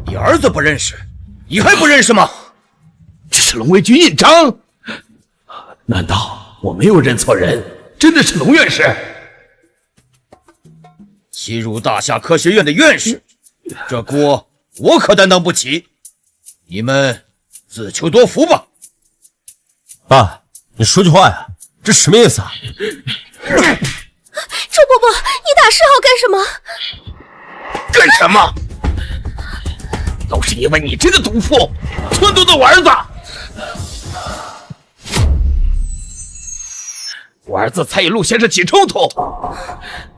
你儿子不认识，你还不认识吗？这是龙威军印章。难道我没有认错人？真的是龙院士？欺辱大夏科学院的院士，这锅我可担当不起。你们自求多福吧。爸，你说句话呀，这什么意思啊？周伯伯，你打世豪干什么？干什么？都是因为你这个毒妇，篡夺的我儿子。我儿子才与陆先生起冲突，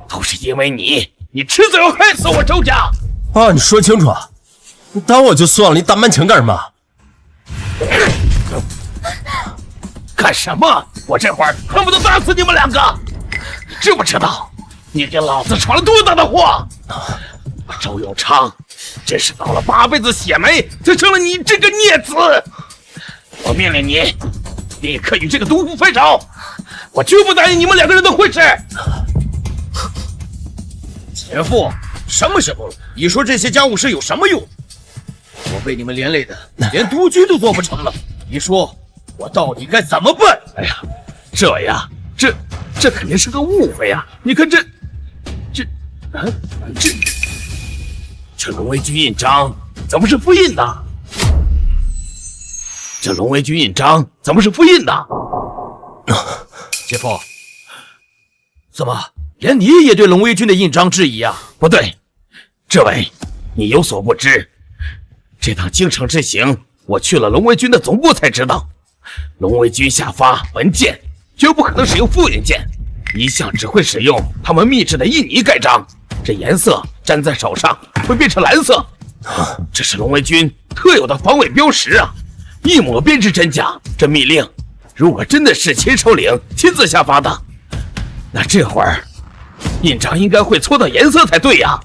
都是因为你迟早要害死我周家。啊，你说清楚，你打我就算了，你打曼晴干什么？干什么？我这会儿恨不得打死你们两个！你知不知道，你给老子闯了多大的祸？周永昌真是倒了8辈子血霉，才成了你这个孽子！我命令你，立刻与这个毒妇分手！我绝不答应你们2个人的婚事！姐夫，什么时候了？你说这些家务事有什么用？我被你们连累的，连督军都做不成了。你说我到底该怎么办？哎呀，这肯定是个误会呀！你看这龙威军印章怎么是复印的？这龙威军印章怎么是复印的？姐夫，怎么连你也对龙威军的印章质疑啊？不对，这位你有所不知，这趟京城之行，我去了龙威军的总部才知道，龙威军下发文件绝不可能使用复印件，一向只会使用他们秘制的印泥盖章，这颜色粘在手上会变成蓝色，这是龙威军特有的防伪标识啊！一抹便知真假。这密令如果真的是秦首领亲自下发的，那这会儿印章应该会搓到颜色才对呀。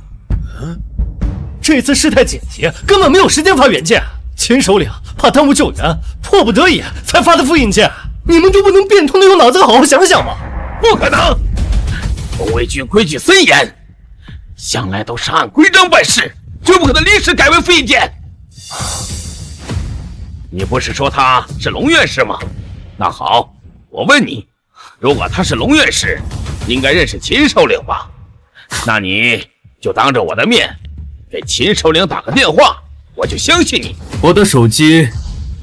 这次事态紧急，根本没有时间发原件。秦首领怕耽误救援，迫不得已才发的复印件。你们就不能变通的用脑子好好想想吗？不可能！龙威军规矩森严，向来都是按规章办事，绝不可能临时改为复印件。你不是说他是龙院士吗？那好，我问你，如果他是龙院士，应该认识秦首领吧？那你就当着我的面给秦首领打个电话，我就相信你。我的手机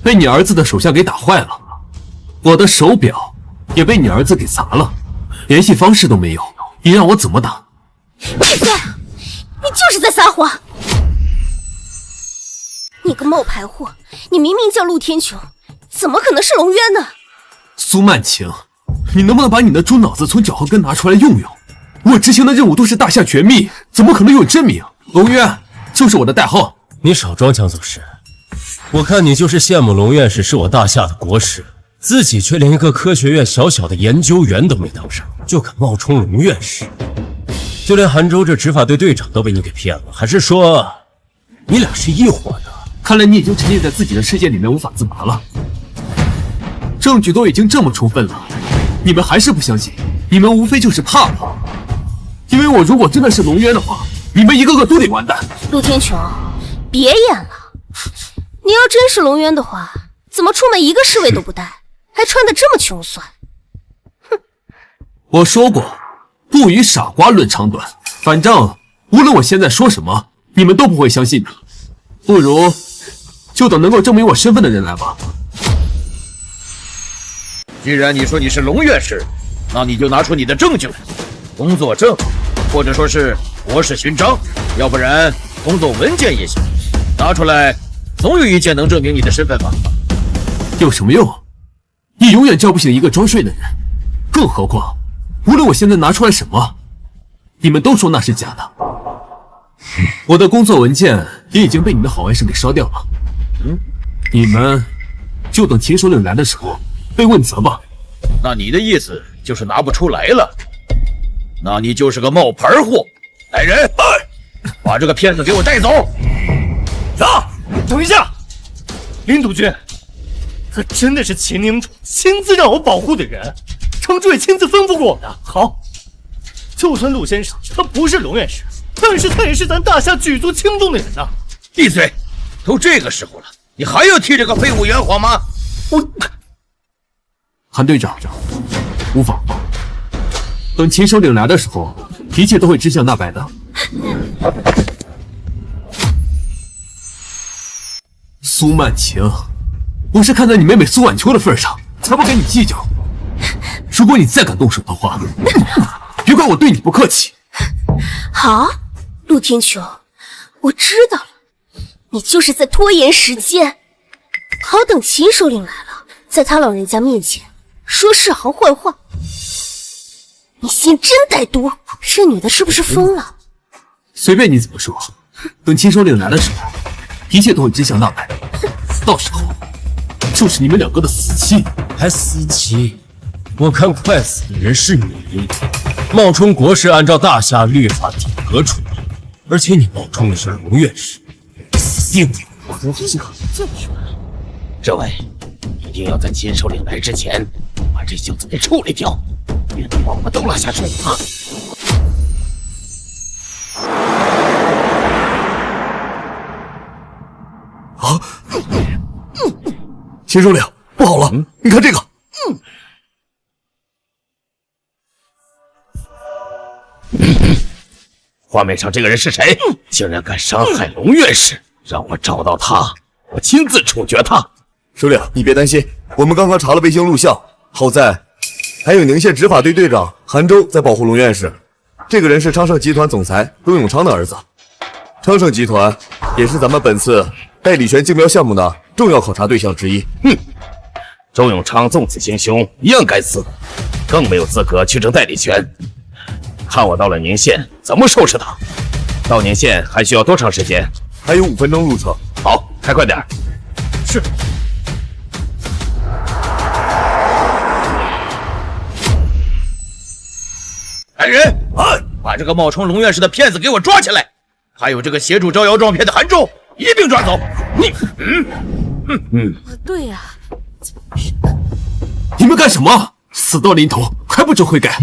被你儿子的手下给打坏了，我的手表也被你儿子给砸了，联系方式都没有，你让我怎么打？闭嘴！你就是在撒谎！你个冒牌货！你明明叫陆天穹，怎么可能是龙渊呢？苏曼晴，你能不能把你的猪脑子从脚后跟拿出来用用？我执行的任务都是大夏绝密，怎么可能用真名？龙渊就是我的代号。你少装腔作势，我看你就是羡慕龙院士是我大夏的国师，自己却连一个科学院小小的研究员都没当上，就敢冒充龙院士。就连杭州这执法队队长都被你给骗了，还是说你俩是一伙的？看来你已经沉浸在自己的世界里面无法自拔了。证据都已经这么充分了，你们还是不相信？你们无非就是怕了。因为我如果真的是龙渊的话，你们一个个都得完蛋。陆天穹，别演了！你要真是龙渊的话，怎么出门一个侍卫都不带，还穿得这么穷酸？哼！我说过，不与傻瓜论长短。反正无论我现在说什么，你们都不会相信的。不如就等能够证明我身份的人来吧。既然你说你是龙院士，那你就拿出你的证据来，工作证，或者说是国士勋章，要不然工作文件也行，拿出来，总有一件能证明你的身份吧？有什么用？你永远叫不醒一个装睡的人。更何况，无论我现在拿出来什么，你们都说那是假的。我的工作文件也已经被你的好外甥给烧掉了。你们就等秦首领来的时候被问责吧。那你的意思就是拿不出来了？那你就是个冒牌货！来人，把这个骗子给我带走！走！等一下，林督军，他真的是秦宁主亲自让我保护的人，程主也亲自吩咐过我的。好，就算陆先生他不是龙院士，但是他也是咱大夏举足轻重的人呐。闭嘴！都这个时候了，你还要替这个废物圆谎吗？韩队长，无妨。等秦首领来的时候，一切都会真相大白的。苏曼晴，我是看在你妹妹苏婉秋的份上，才不跟你计较。如果你再敢动手的话，别别怪我对你不客气。好，陆天穹，我知道了，你就是在拖延时间，好等秦首领来了，在他老人家面前说世豪坏话。你心真歹毒，这女的是不是疯了？随便你怎么说，等秦首领来的时候，一切都会真相大白。到时候就是你们两个的死期。还死期？我看快死的人是你。冒充国师按照大夏律法体格处理，而且你冒充的是龙院士，死定了！这位，一定要在秦首领来之前把这小子给处理掉，别把我们都拉下水啊！啊！秦首领，不好了！你看这个。画面上这个人是谁？竟然敢伤害龙院士！让我找到他，我亲自处决他。首领，你别担心，我们刚刚查了卫星录像，好在还有宁县执法队队长韩州在保护龙院士。这个人是昌盛集团总裁周永昌的儿子。昌盛集团也是咱们本次代理权竞标项目的重要考察对象之一。周永昌纵此行凶，一样该死，更没有资格去争代理权。看我到了宁县怎么收拾他！到宁县还需要多长时间？还有5分钟路程。好，开快点。是。来人，把这个冒充龙院士的骗子给我抓起来！还有这个协助招摇撞骗的韩州，一并抓走！对呀，你们干什么？死到临头还不知悔改！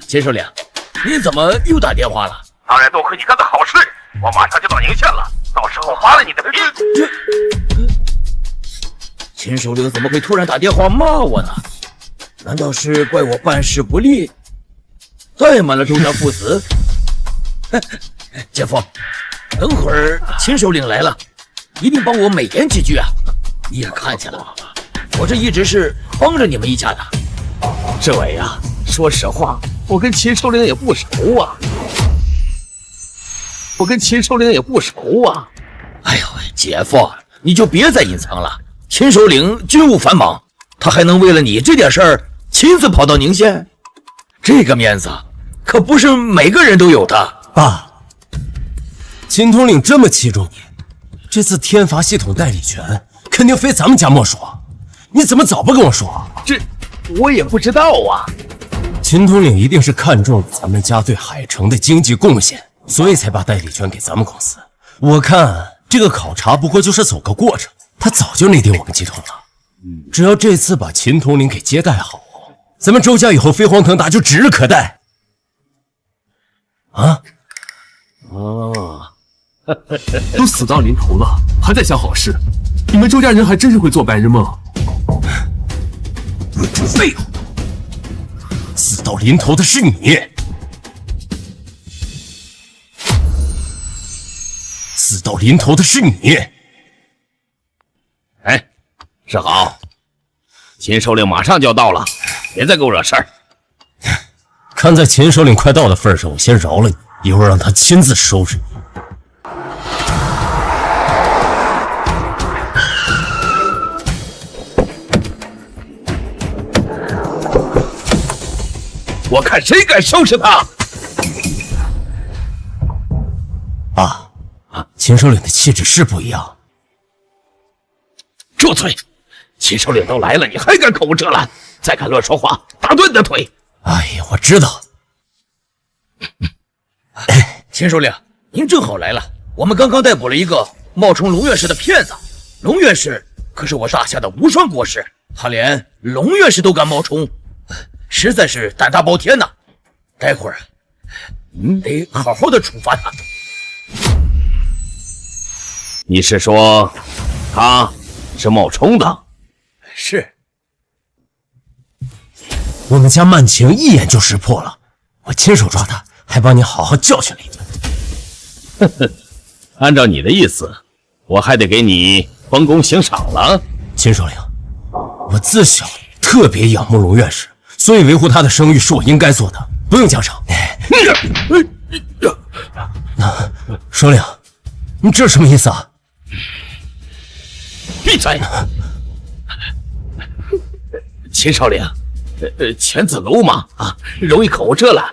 秦首领，你怎么又打电话了？当然多亏你干的好事，我马上就到宁县了，到时候扒了你的皮。秦首领怎么会突然打电话骂我呢？难道是怪我办事不力，怠慢了周家父子？姐夫，等会儿秦首领来了，一定帮我美言几句啊！你也看见了，我这一直是帮着你们一家的。这位呀，说实话，我跟秦首领也不熟啊。哎呦，姐夫，你就别再隐藏了。秦首领军务繁忙，他还能为了你这点事儿亲自跑到宁县？这个面子可不是每个人都有的。爸，秦统领这么器重你，这次天罚系统代理权肯定非咱们家莫属，你怎么早不跟我说？这我也不知道啊。秦统领一定是看中了咱们家对海城的经济贡献，所以才把代理权给咱们公司。我看这个考察不过就是走个过程，他早就内定我们集团了。只要这次把秦统领给接待好，咱们周家以后飞黄腾达就指日可待。啊？都死到临头了，还在想好事，你们周家人还真是会做白日梦。这废物！死到临头的是你，死到临头的是你。哎，世豪，秦首领马上就要到了，别再给我惹事儿。看在秦首领快到的份上，我先饶了你，一会儿让他亲自收拾你。我看谁敢收拾他！秦首领的气质是不一样。住嘴！秦首领都来了，你还敢口无遮拦？再敢乱说话，打断你的腿！哎呀，我知道。秦首领，您正好来了，我们刚刚逮捕了一个冒充龙院士的骗子。龙院士可是我大夏的无双国师，他连龙院士都敢冒充，实在是胆大包天呐！待会儿得好好的处罚他。你是说他是冒充的？是。我们家曼晴一眼就识破了，我亲手抓他，还帮你好好教训了一顿。呵呵，按照你的意思，我还得给你封功行赏了。秦首领，我自小特别仰慕龙院士，所以维护他的声誉是我应该做的，不用奖赏。首领，你这什么意思啊？闭嘴！秦首领，犬子鲁莽啊，容易口无遮拦。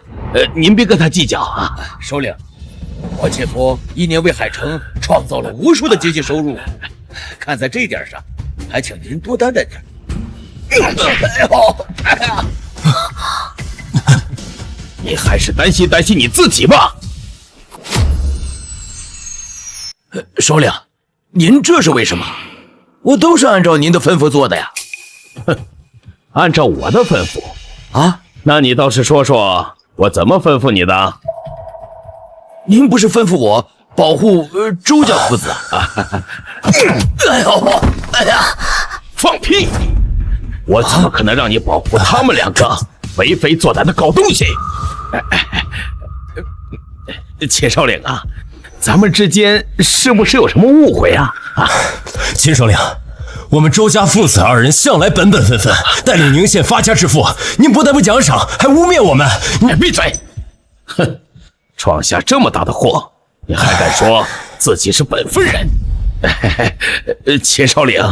您别跟他计较啊。首领，我姐夫一年为海城创造了无数的经济收入，看在这一点上，还请您多担待点。你还是担心你自己吧。首领，您这是为什么？我都是按照您的吩咐做的呀。按照我的吩咐啊？那你倒是说说，我怎么吩咐你的？您不是吩咐我保护周家父子啊？哎呀！放屁！我怎么可能让你保护他们两个为非作歹的狗东西？秦首领啊，咱们之间是不是有什么误会啊？秦首领，我们周家父子二人向来本本分分，带领宁县发家致富，您不但不奖赏，还污蔑我们。闭嘴！哼，闯下这么大的祸，你还敢说自己是本分人？秦首领，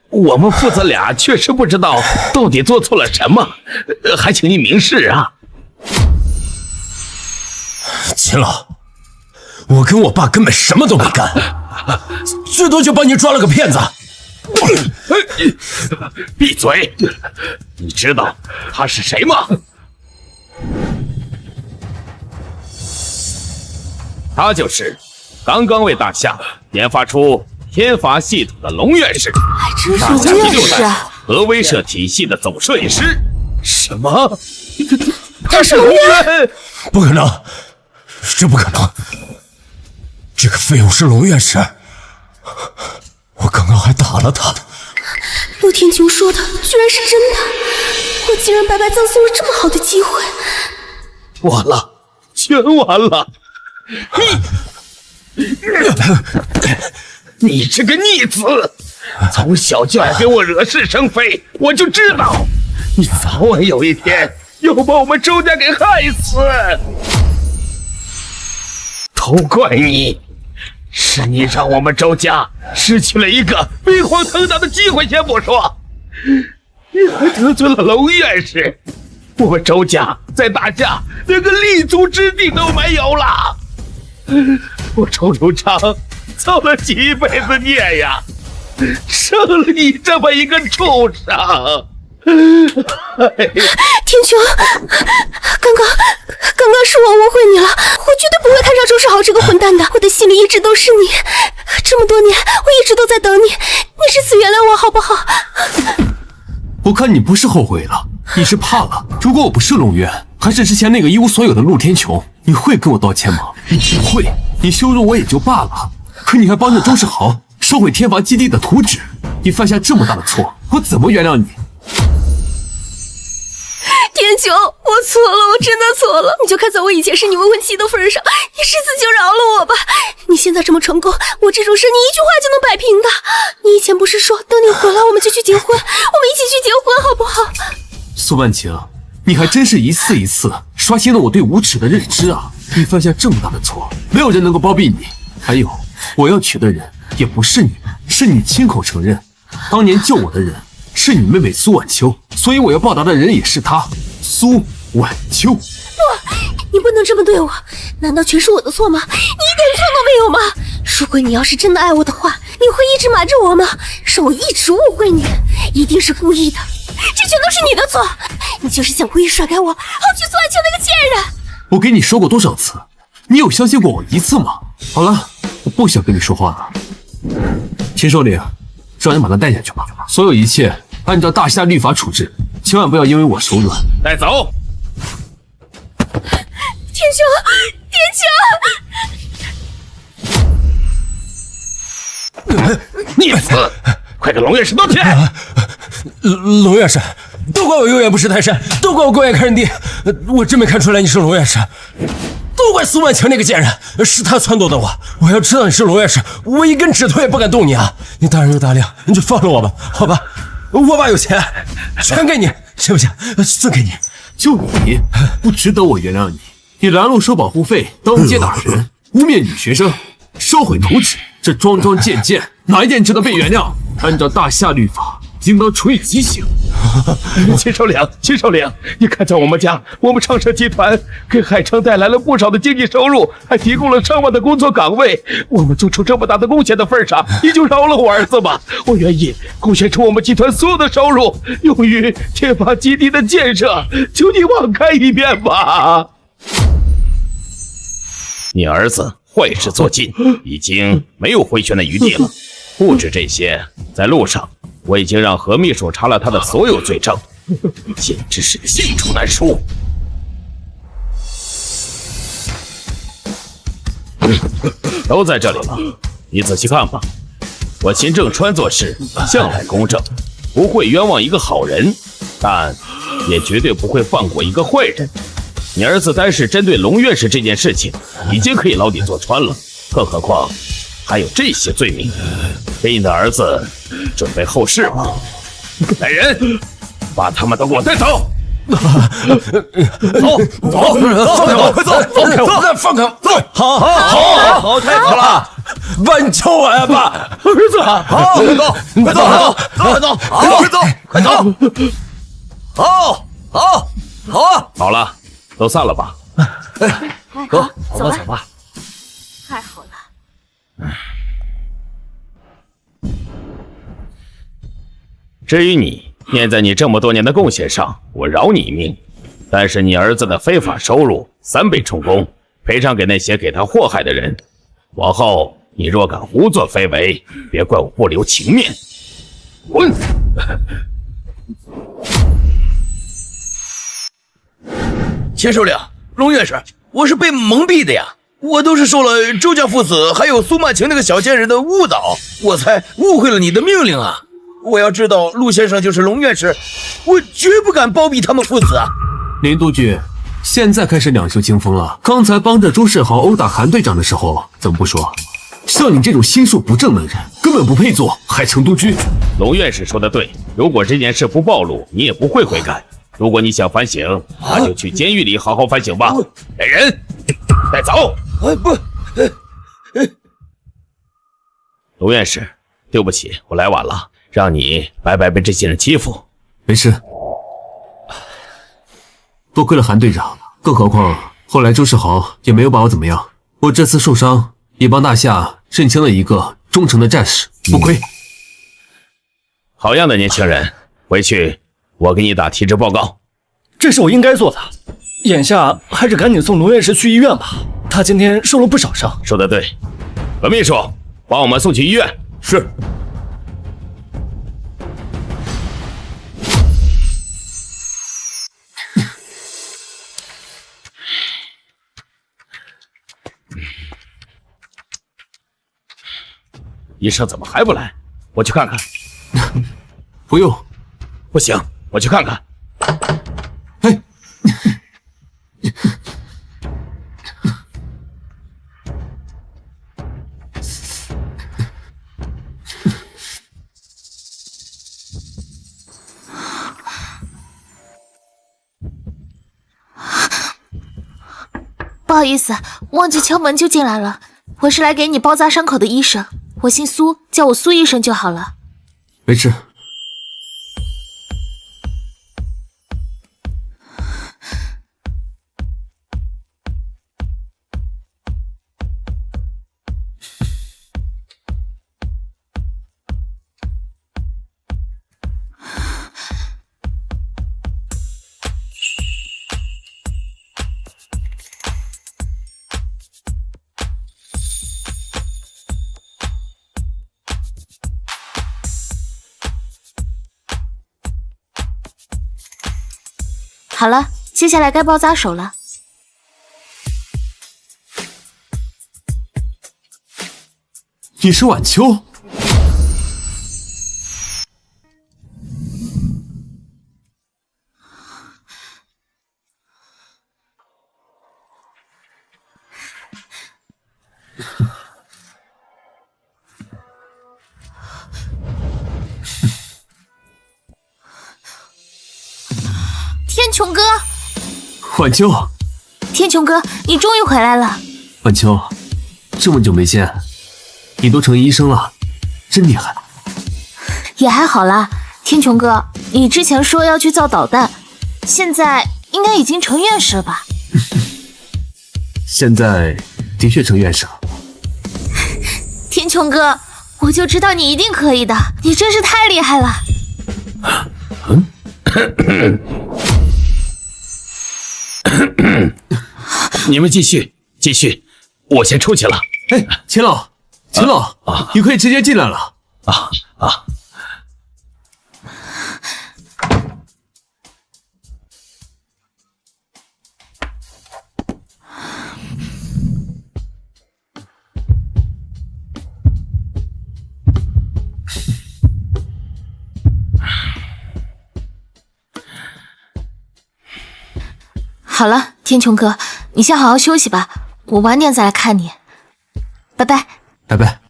我们父子俩确实不知道到底做错了什么，还请你明示啊。秦老，我跟我爸根本什么都没干，最多就帮你抓了个骗子。闭嘴！你知道他是谁吗？他就是刚刚为大夏研发出天罚系统的龙院士，还真是大夏第6代啊！核威慑体系的总设计师。什么？他是龙院？不可能，这不可能！这个废物是龙院士，我刚刚还打了他。陆天穹说的居然是真的，我竟然白白葬送了这么好的机会。完了，全完了！你这个逆子，从小就爱给我惹是生非，我就知道你早晚有一天要把我们周家给害死。都怪你，是你让我们周家失去了一个飞黄腾达的机会，先不说，你还得罪了龙院士，我们周家在大夏连个立足之地都没有了。我周如常造了几辈子孽呀，生了你这么一个畜生！天穹，刚刚是我误会你了，我绝对不会看上周世豪这个混蛋的，我的心里一直都是你，这么多年我一直都在等你，你这次原谅我好不好？我看你不是后悔了，你是怕了。如果我不是龙渊，还是之前那个一无所有的陆天穹，你会跟我道歉吗？不会，你羞辱我也就罢了，可你还帮着周世豪烧毁天罚基地的图纸，你犯下这么大的错，我怎么原谅你？天穹，我错了，我真的错了，你就看在我以前是你未婚妻的份上，你这次就饶了我吧。你现在这么成功，我这种事你一句话就能摆平的。你以前不是说等你回来我们就去结婚，我们一起去结婚好不好？苏万晴，你还真是一次一次刷新了我对无耻的认知啊！你犯下这么大的错，没有人能够包庇你。还有，我要娶的人也不是你，是你亲口承认，当年救我的人是你妹妹苏婉秋，所以我要报答的人也是她，苏婉秋。不，你不能这么对我，难道全是我的错吗？你一点错都没有吗？如果你要是真的爱我的话，你会一直瞒着我吗？是我一直误会你，一定是故意的，这全都是你的错，你就是想故意甩开我，好去苏婉秋那个贱人。我给你说过多少次，你有相信过我一次吗？好了，我不想跟你说话了。秦首领，让人把他带下去吧，所有一切按照大夏律法处置，千万不要因为我手软。带走。天穹，逆子，快给龙院士道歉！龙院士，都怪我有眼不识泰山，都怪我狗眼看人低，我真没看出来你是龙院士，都都怪苏万强那个贱人，是他撺掇的我。我要知道你是龙院士，我一根指头也不敢动你啊！你大人有大量，你就放了我吧，好吧？我爸有钱，全给你，行不行？赠给你。就你不值得我原谅你。你拦路收保护费，当街打人，污蔑女学生，烧毁图纸，这桩桩件件，哪一件值得被原谅？按照大夏律法，应当处以极刑。秦首领，秦首领，你看在我们家，我们昌盛集团给海城带来了不少的经济收入，还提供了上万的工作岗位。我们做出这么大的贡献的份上，你就饶了我儿子吧。我愿意贡献出我们集团所有的收入，用于天发基地的建设。求你网开一面吧。你儿子坏事做尽，已经没有回旋的余地了。不止这些，在路上我已经让何秘书查了他的所有罪证，简直是罄竹难书。都在这里了，你仔细看吧。我秦正川做事向来公正，不会冤枉一个好人，但也绝对不会放过一个坏人。你儿子单是针对龙院士这件事情，已经可以牢底坐穿了，更何况还有这些罪名。给你的儿子准备后事吧。来人，把他们都给我带走！走，放开我，快走，放开我，放开我！走，好，太好了！万秋我呀，爸，儿子，好，快走，快走，快走，快走，快走！好啊！好了，都散了吧。哥，走吧，走吧。太好了。至于你，念在你这么多年的贡献上，我饶你一命。但是你儿子的非法收入3倍充公，赔偿给那些给他祸害的人。往后你若敢胡作非为，别怪我不留情面。滚！秦首领，龙院士，我是被蒙蔽的呀，我都是受了周家父子还有苏曼晴那个小贱人的误导，我才误会了你的命令啊！我要知道陆先生就是龙院士，我绝不敢包庇他们父子啊！林督军，现在开始两袖清风了。刚才帮着朱世豪殴打韩队长的时候，怎么不说？像你这种心术不正的人，根本不配做海城督军。龙院士说的对，如果这件事不暴露，你也不会悔改。如果你想反省，那就去监狱里好好反省吧。来人，带走！不，龙院士，对不起，我来晚了，让你白白被这些人欺负。没事，多亏了韩队长，更何况后来周世豪也没有把我怎么样。我这次受伤，也帮大夏认清了一个忠诚的战士，不亏。好样的，年轻人！回去我给你打体质报告。这是我应该做的，眼下还是赶紧送龙院士去医院吧，他今天受了不少伤。说得对，何秘书，帮我们送去医院。是。医生怎么还不来？我去看看。不用，不行，我去看看。哎，不好意思，忘记敲门就进来了。我是来给你包扎伤口的医生，我姓苏，叫我苏医生就好了。没事。好了，接下来该包扎手了。你是晚秋？穹哥，晚秋，天穹哥，你终于回来了。晚秋，这么久没见，你都成医生了，真厉害。也还好啦，天穹哥，你之前说要去造导弹，现在应该已经成院士了吧？现在的确成院士了。天穹哥，我就知道你一定可以的，你真是太厉害了。你们继续，我先出去了。哎，秦老，你可以直接进来了。好了，天穹哥，你先好好休息吧，我晚点再来看你。拜拜。拜拜。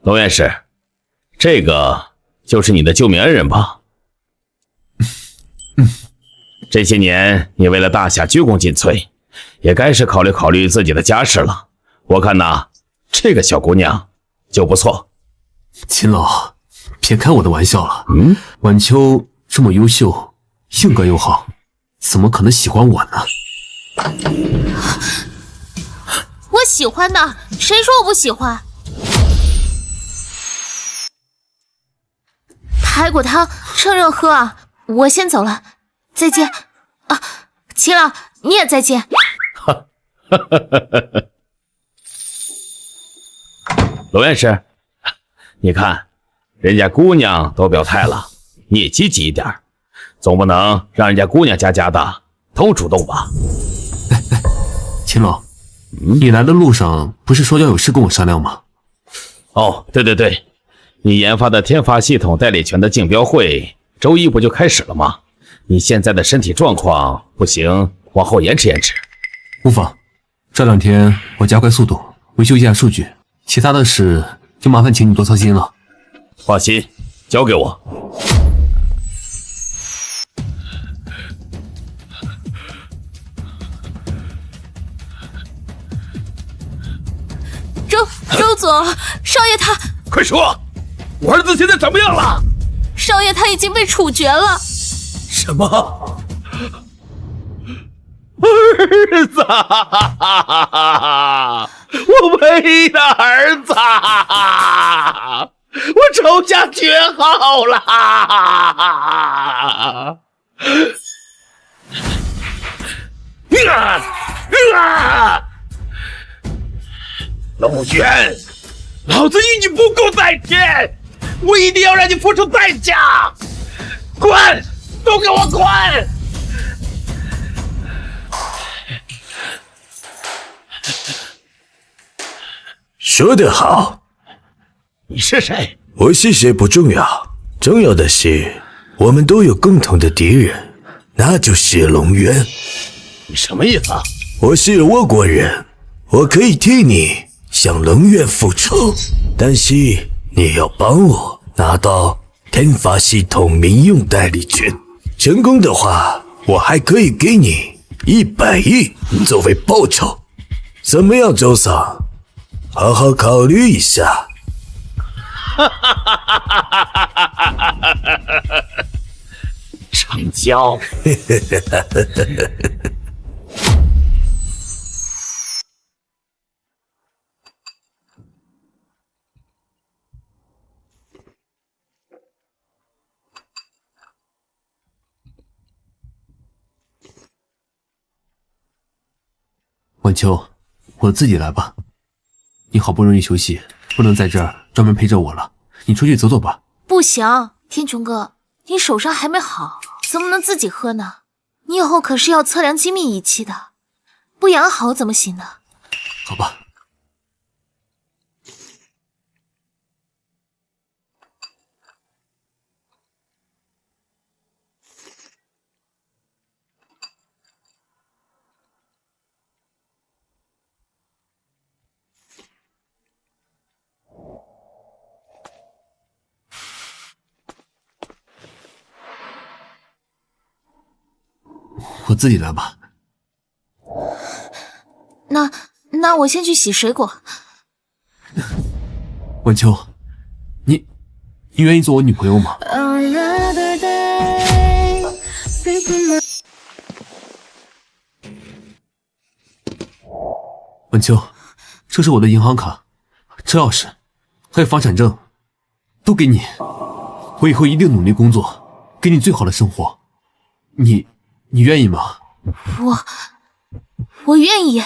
龙院士，这个就是你的救命恩人吧？这些年你为了大夏鞠躬尽瘁，也该是考虑考虑自己的家事了。我看呐，这个小姑娘就不错。秦老，别开我的玩笑了。晚秋这么优秀，性格又好，怎么可能喜欢我呢？我喜欢的，谁说我不喜欢？排骨汤趁热喝啊！我先走了，再见啊！秦老，你也再见。龙院士，你看，人家姑娘都表态了，你也积极一点，总不能让人家姑娘家的都主动吧？秦老，你来的路上不是说要有事跟我商量吗？哦，对，你研发的天发系统代理权的竞标会周一不就开始了吗？你现在的身体状况不行，往后延迟。无妨，这2天我加快速度维修一下数据，其他的事就麻烦请你多操心了。放心，交给我。周总，少爷他……快说，我儿子现在怎么样了？少爷他已经被处决了。什么？儿子，我唯一的儿子，我仇家绝后了！龙渊，老子与你不共戴天，我一定要让你付出代价！滚，都给我滚！说得好。你是谁？我是谁不重要，重要的是我们都有共同的敌人，那就是龙渊。你什么意思啊？我是倭国人，我可以替你向龙渊复仇，但是你要帮我拿到天发系统民用代理权。成功的话，我还可以给你100亿作为报酬。怎么样，周桑？好好考虑一下。成交。晚秋，我自己来吧。你好不容易休息，不能在这儿专门陪着我了。你出去走走吧。不行，天穹哥，你手伤还没好，怎么能自己喝呢？你以后可是要测量机密仪器的，不养好怎么行呢？好吧。我自己来吧。那我先去洗水果。晚秋，你愿意做我女朋友吗？晚秋，这是我的银行卡、车钥匙，还有房产证，都给你。我以后一定努力工作，给你最好的生活。你愿意吗？我愿意。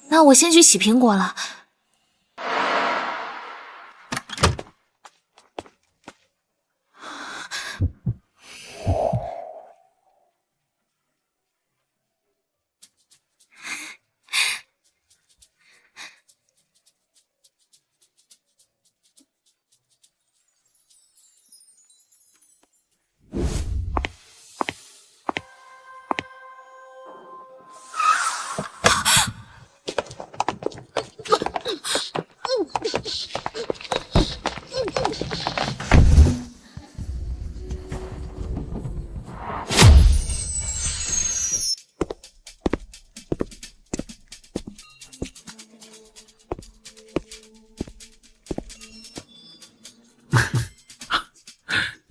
那我先去洗苹果了。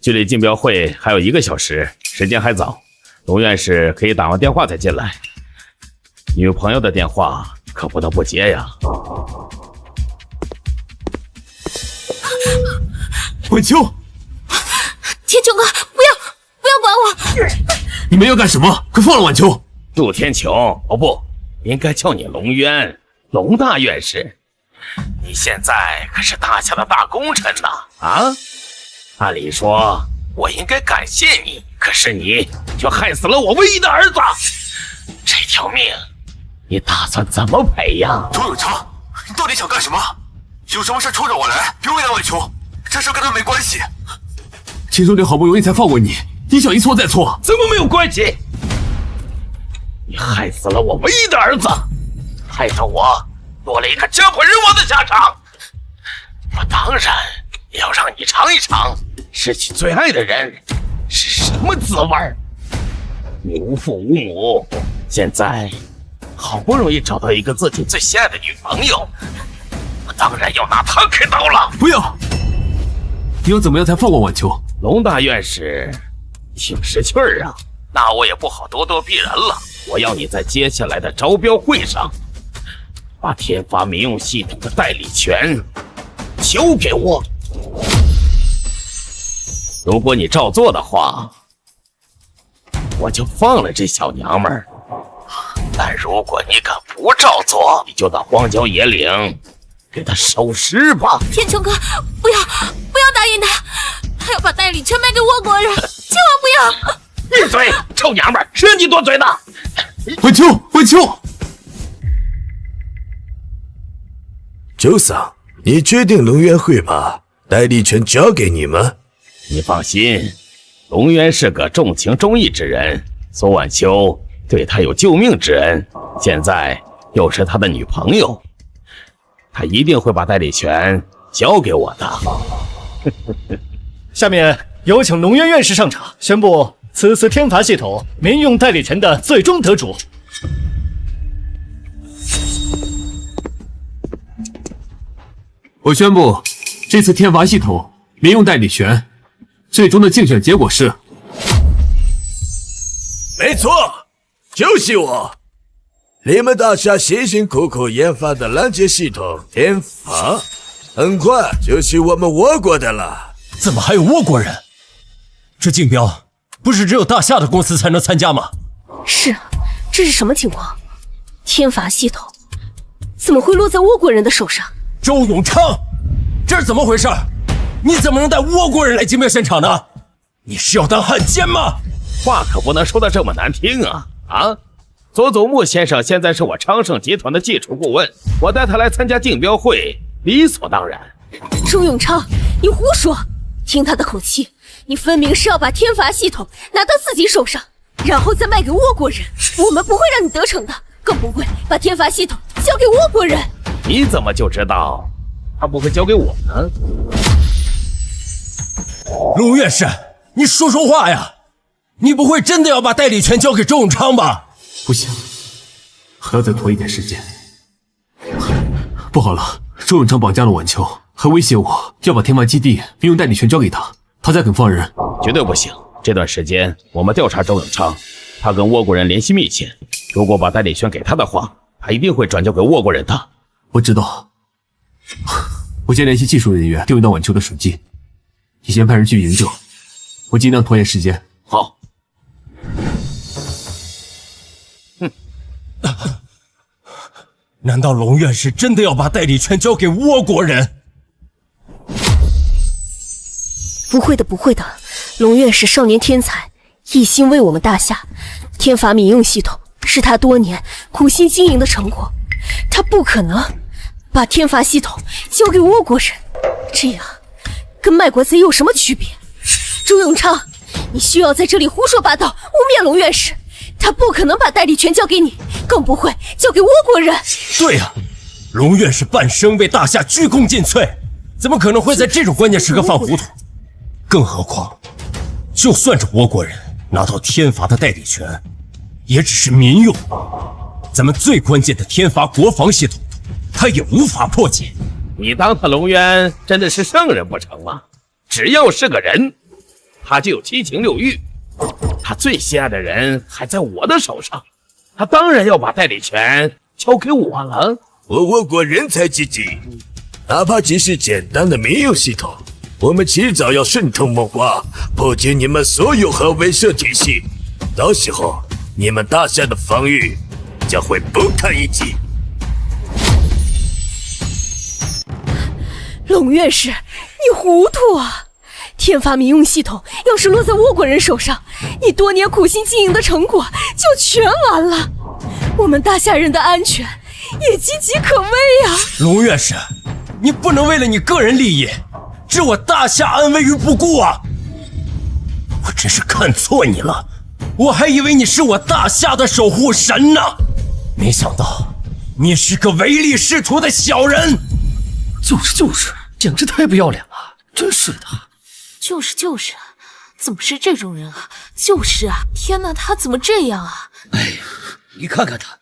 距离竞标会还有1个小时，时间还早，龙院士可以打完电话再进来。女朋友的电话可不能不接呀。晚秋，天穹哥，不要管我！你们要干什么？快放了晚秋！陆天穹，哦不，应该叫你龙渊，龙大院士。你现在可是大夏的大功臣呐！啊？按理说我应该感谢你，可是你却害死了我唯一的儿子。这条命，你打算怎么赔呀？周永昌，你到底想干什么？有什么事冲着我来，别为难晚秋，这事跟他没关系。秦兄弟好不容易才放过你，你想一错再错？怎么没有关系？你害死了我唯一的儿子，害得我落了一个家破人亡的下场。我当然也要让你尝一尝失去最爱的人是什么滋味。你无父无母，现在好不容易找到一个自己最心爱的女朋友，我当然要拿她开刀了。不要！你要怎么样才放过晚秋？龙大院士挺识趣儿啊，那我也不好咄咄逼人了。我要你在接下来的招标会上，把天发民用系统的代理权交给我。如果你照做的话，我就放了这小娘们儿；但如果你敢不照做，你就到荒郊野岭给他收尸吧。天穹哥，不要答应他，他要把代理权卖给倭国人，千万不要！闭嘴，臭娘们儿，谁让你多嘴呢？晚秋，周桑，你确定龙渊会把代理权交给你吗？你放心，龙渊是个重情重义之人，苏晚秋对他有救命之恩，现在又是他的女朋友，他一定会把代理权交给我的。下面有请龙渊院士上场，宣布此次天罚系统民用代理权的最终得主。我宣布，这次天罚系统民用代理权最终的竞选结果是，没错，就是我。你们大夏辛辛苦苦研发的拦截系统天罚，很快就是我们倭国的了。怎么还有倭国人？这竞标不是只有大夏的公司才能参加吗？是啊，这是什么情况？天罚系统怎么会落在倭国人的手上？周永昌，这是怎么回事？你怎么能带倭国人来竞标现场呢？你是要当汉奸吗？话可不能说得这么难听啊！啊，佐佐木先生现在是我昌盛集团的技术顾问，我带他来参加竞标会，理所当然。周永昌，你胡说！听他的口气，你分明是要把天罚系统拿到自己手上，然后再卖给倭国人。我们不会让你得逞的，更不会把天罚系统交给倭国人。你怎么就知道他不会交给我呢？陆院士，你说说话呀！你不会真的要把代理权交给周永昌吧？不行，还要再拖一点时间。不好了，周永昌绑架了晚秋，还威胁我要把天发基地并用代理权交给他，他才肯放人。绝对不行！这段时间我们调查周永昌，他跟倭国人联系密切，如果把代理权给他的话，他一定会转交给倭国人的。我知道，我先联系技术人员调用到晚秋的手机，你先派人去营救，我尽量拖延时间。好。难道龙院士真的要把代理权交给倭国人？不会的，不会的，龙院士少年天才，一心为我们大夏。天法民用系统是他多年苦心经营的成果，他不可能把天法系统交给倭国人，这样跟卖国贼有什么区别？周永昌，你需要在这里胡说八道，污蔑龙院士。他不可能把代理权交给你，更不会交给倭国人。对呀，龙院士半生为大夏鞠躬尽瘁，怎么可能会在这种关键时刻犯糊涂？更何况，就算是倭国人拿到天罚的代理权，也只是民用。咱们最关键的天罚国防系统，他也无法破解。你当他龙渊真的是圣人不成吗？只要是个人，他就有七情六欲。他最心爱的人还在我的手上，他当然要把代理权交给我了。倭国人才济济，哪怕只是简单的民用系统，我们迟早要顺藤摸瓜，破解你们所有核威慑体系。到时候，你们大夏的防御将会不堪一击。龙院士，你糊涂啊！天罚民用系统要是落在倭国人手上，你多年苦心经营的成果就全完了，我们大夏人的安全也岌岌可危啊！龙院士，你不能为了你个人利益，置我大夏安危于不顾啊！我真是看错你了，我还以为你是我大夏的守护神呢，没想到你是个唯利是图的小人。就是，简直太不要脸了，真是的。就是，怎么是这种人啊？就是啊，天哪，他怎么这样啊？哎，你看看他，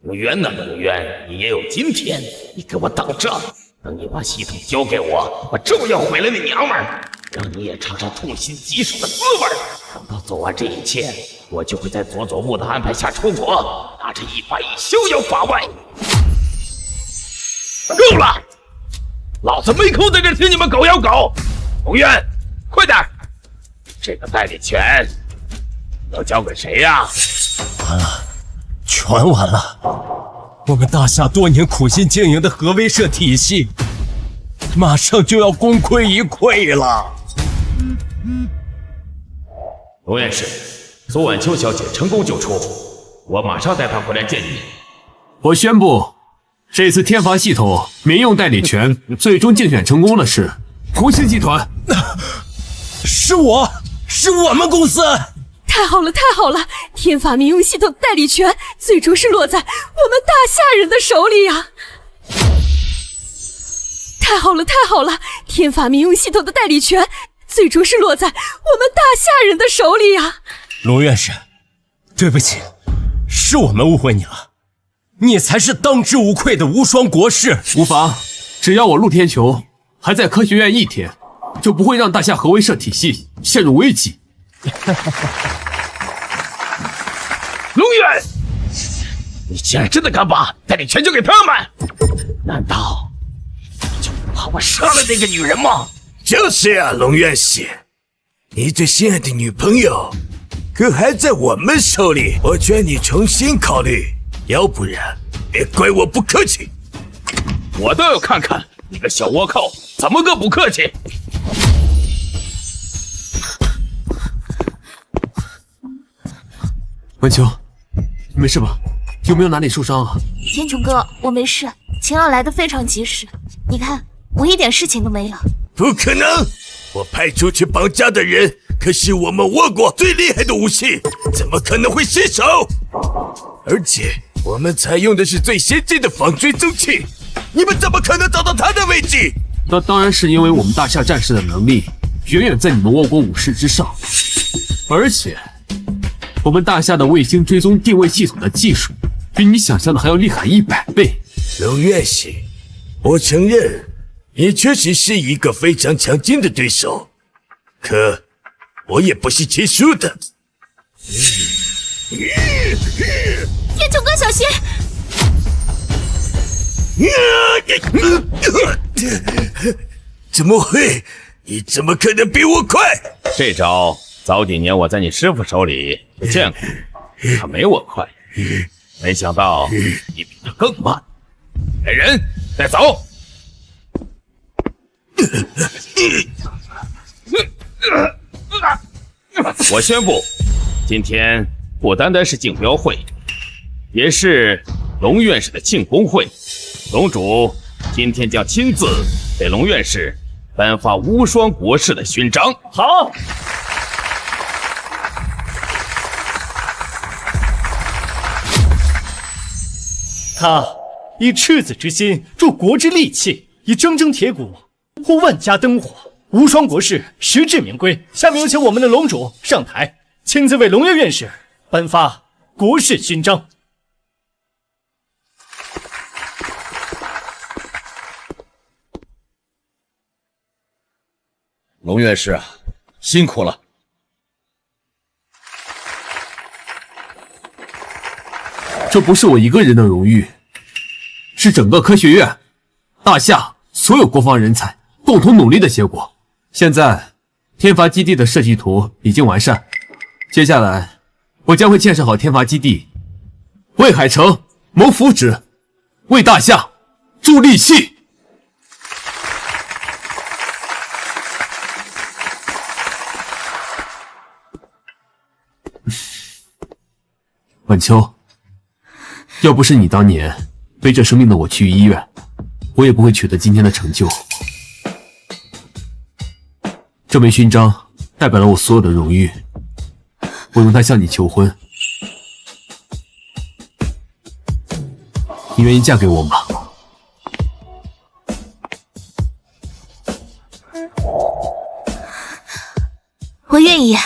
龙渊呐，龙渊，你也有今天！你给我等着，等你把系统交给我，我照样毁了你娘们儿，让你也尝尝痛心疾首的滋味。等到做完这一切，我就会在佐佐木的安排下出国，拿着100亿逍遥法外。够了！老子没空在这听你们狗咬狗。龙渊，快点！这个代理权要交给谁呀？完了，全完了！我们大夏多年苦心经营的核威慑体系，马上就要功亏一篑了。龙院士，苏晚秋小姐成功救出，我马上带她回来见你。我宣布，这次天罚系统民用代理权最终竞选成功的是红星集团。是我们公司。太好了，太好了！天法民用系统代理权最终是落在我们大夏人的手里呀！太好了，太好了！天法民用系统的代理权最终是落在我们大夏人的手里呀！龙院士，对不起，是我们误会你了，你才是当之无愧的无双国士。无妨，只要我陆天球还在科学院一天，就不会让大夏核威慑体系陷入危机。龙渊，你竟然真的敢把代理权交给他们？难道你就不怕我杀了那个女人吗？就是啊，龙院士，你最心爱的女朋友可还在我们手里，我劝你重新考虑，要不然别怪我不客气。我倒要看看你个小倭寇怎么个不客气！晚秋，你没事吧？有没有哪里受伤啊？天穹哥，我没事，秦二来的非常及时，你看我一点事情都没有。不可能！我派出去绑架的人可是我们倭国最厉害的武器，怎么可能会失手？而且我们采用的是最先进的防追踪器，你们怎么可能找到他的位置？那当然是因为我们大夏战士的能力远远在你们倭国武士之上，而且我们大夏的卫星追踪定位系统的技术，比你想象的还要厉害100倍。龙院士，我承认你确实是一个非常强劲的对手，可我也不是吃素的。叶琼哥，小心！怎么会？你怎么可能比我快？这招早几年我在你师傅手里就见过，可没我快。没想到你比他更慢。来人，带走！我宣布，今天不单单是竞标会，也是龙院士的庆功会。龙主今天将亲自给龙院士颁发无双国士的勋章。好。他以赤子之心助国之利器，以铮铮铁骨护万家灯火。无双国士实至名归。下面有请我们的龙主上台，亲自为龙渊院士颁发国士勋章。龙院士啊，辛苦了。这不是我一个人的荣誉，是整个科学院、大夏所有国防人才共同努力的结果。现在，天罚基地的设计图已经完善，接下来我将会建设好天罚基地，为海城谋福祉，为大夏助力气。晚秋，要不是你当年背着生命的我去医院，我也不会取得今天的成就。这枚勋章代表了我所有的荣誉，我用它向你求婚，你愿意嫁给我吗？我愿意。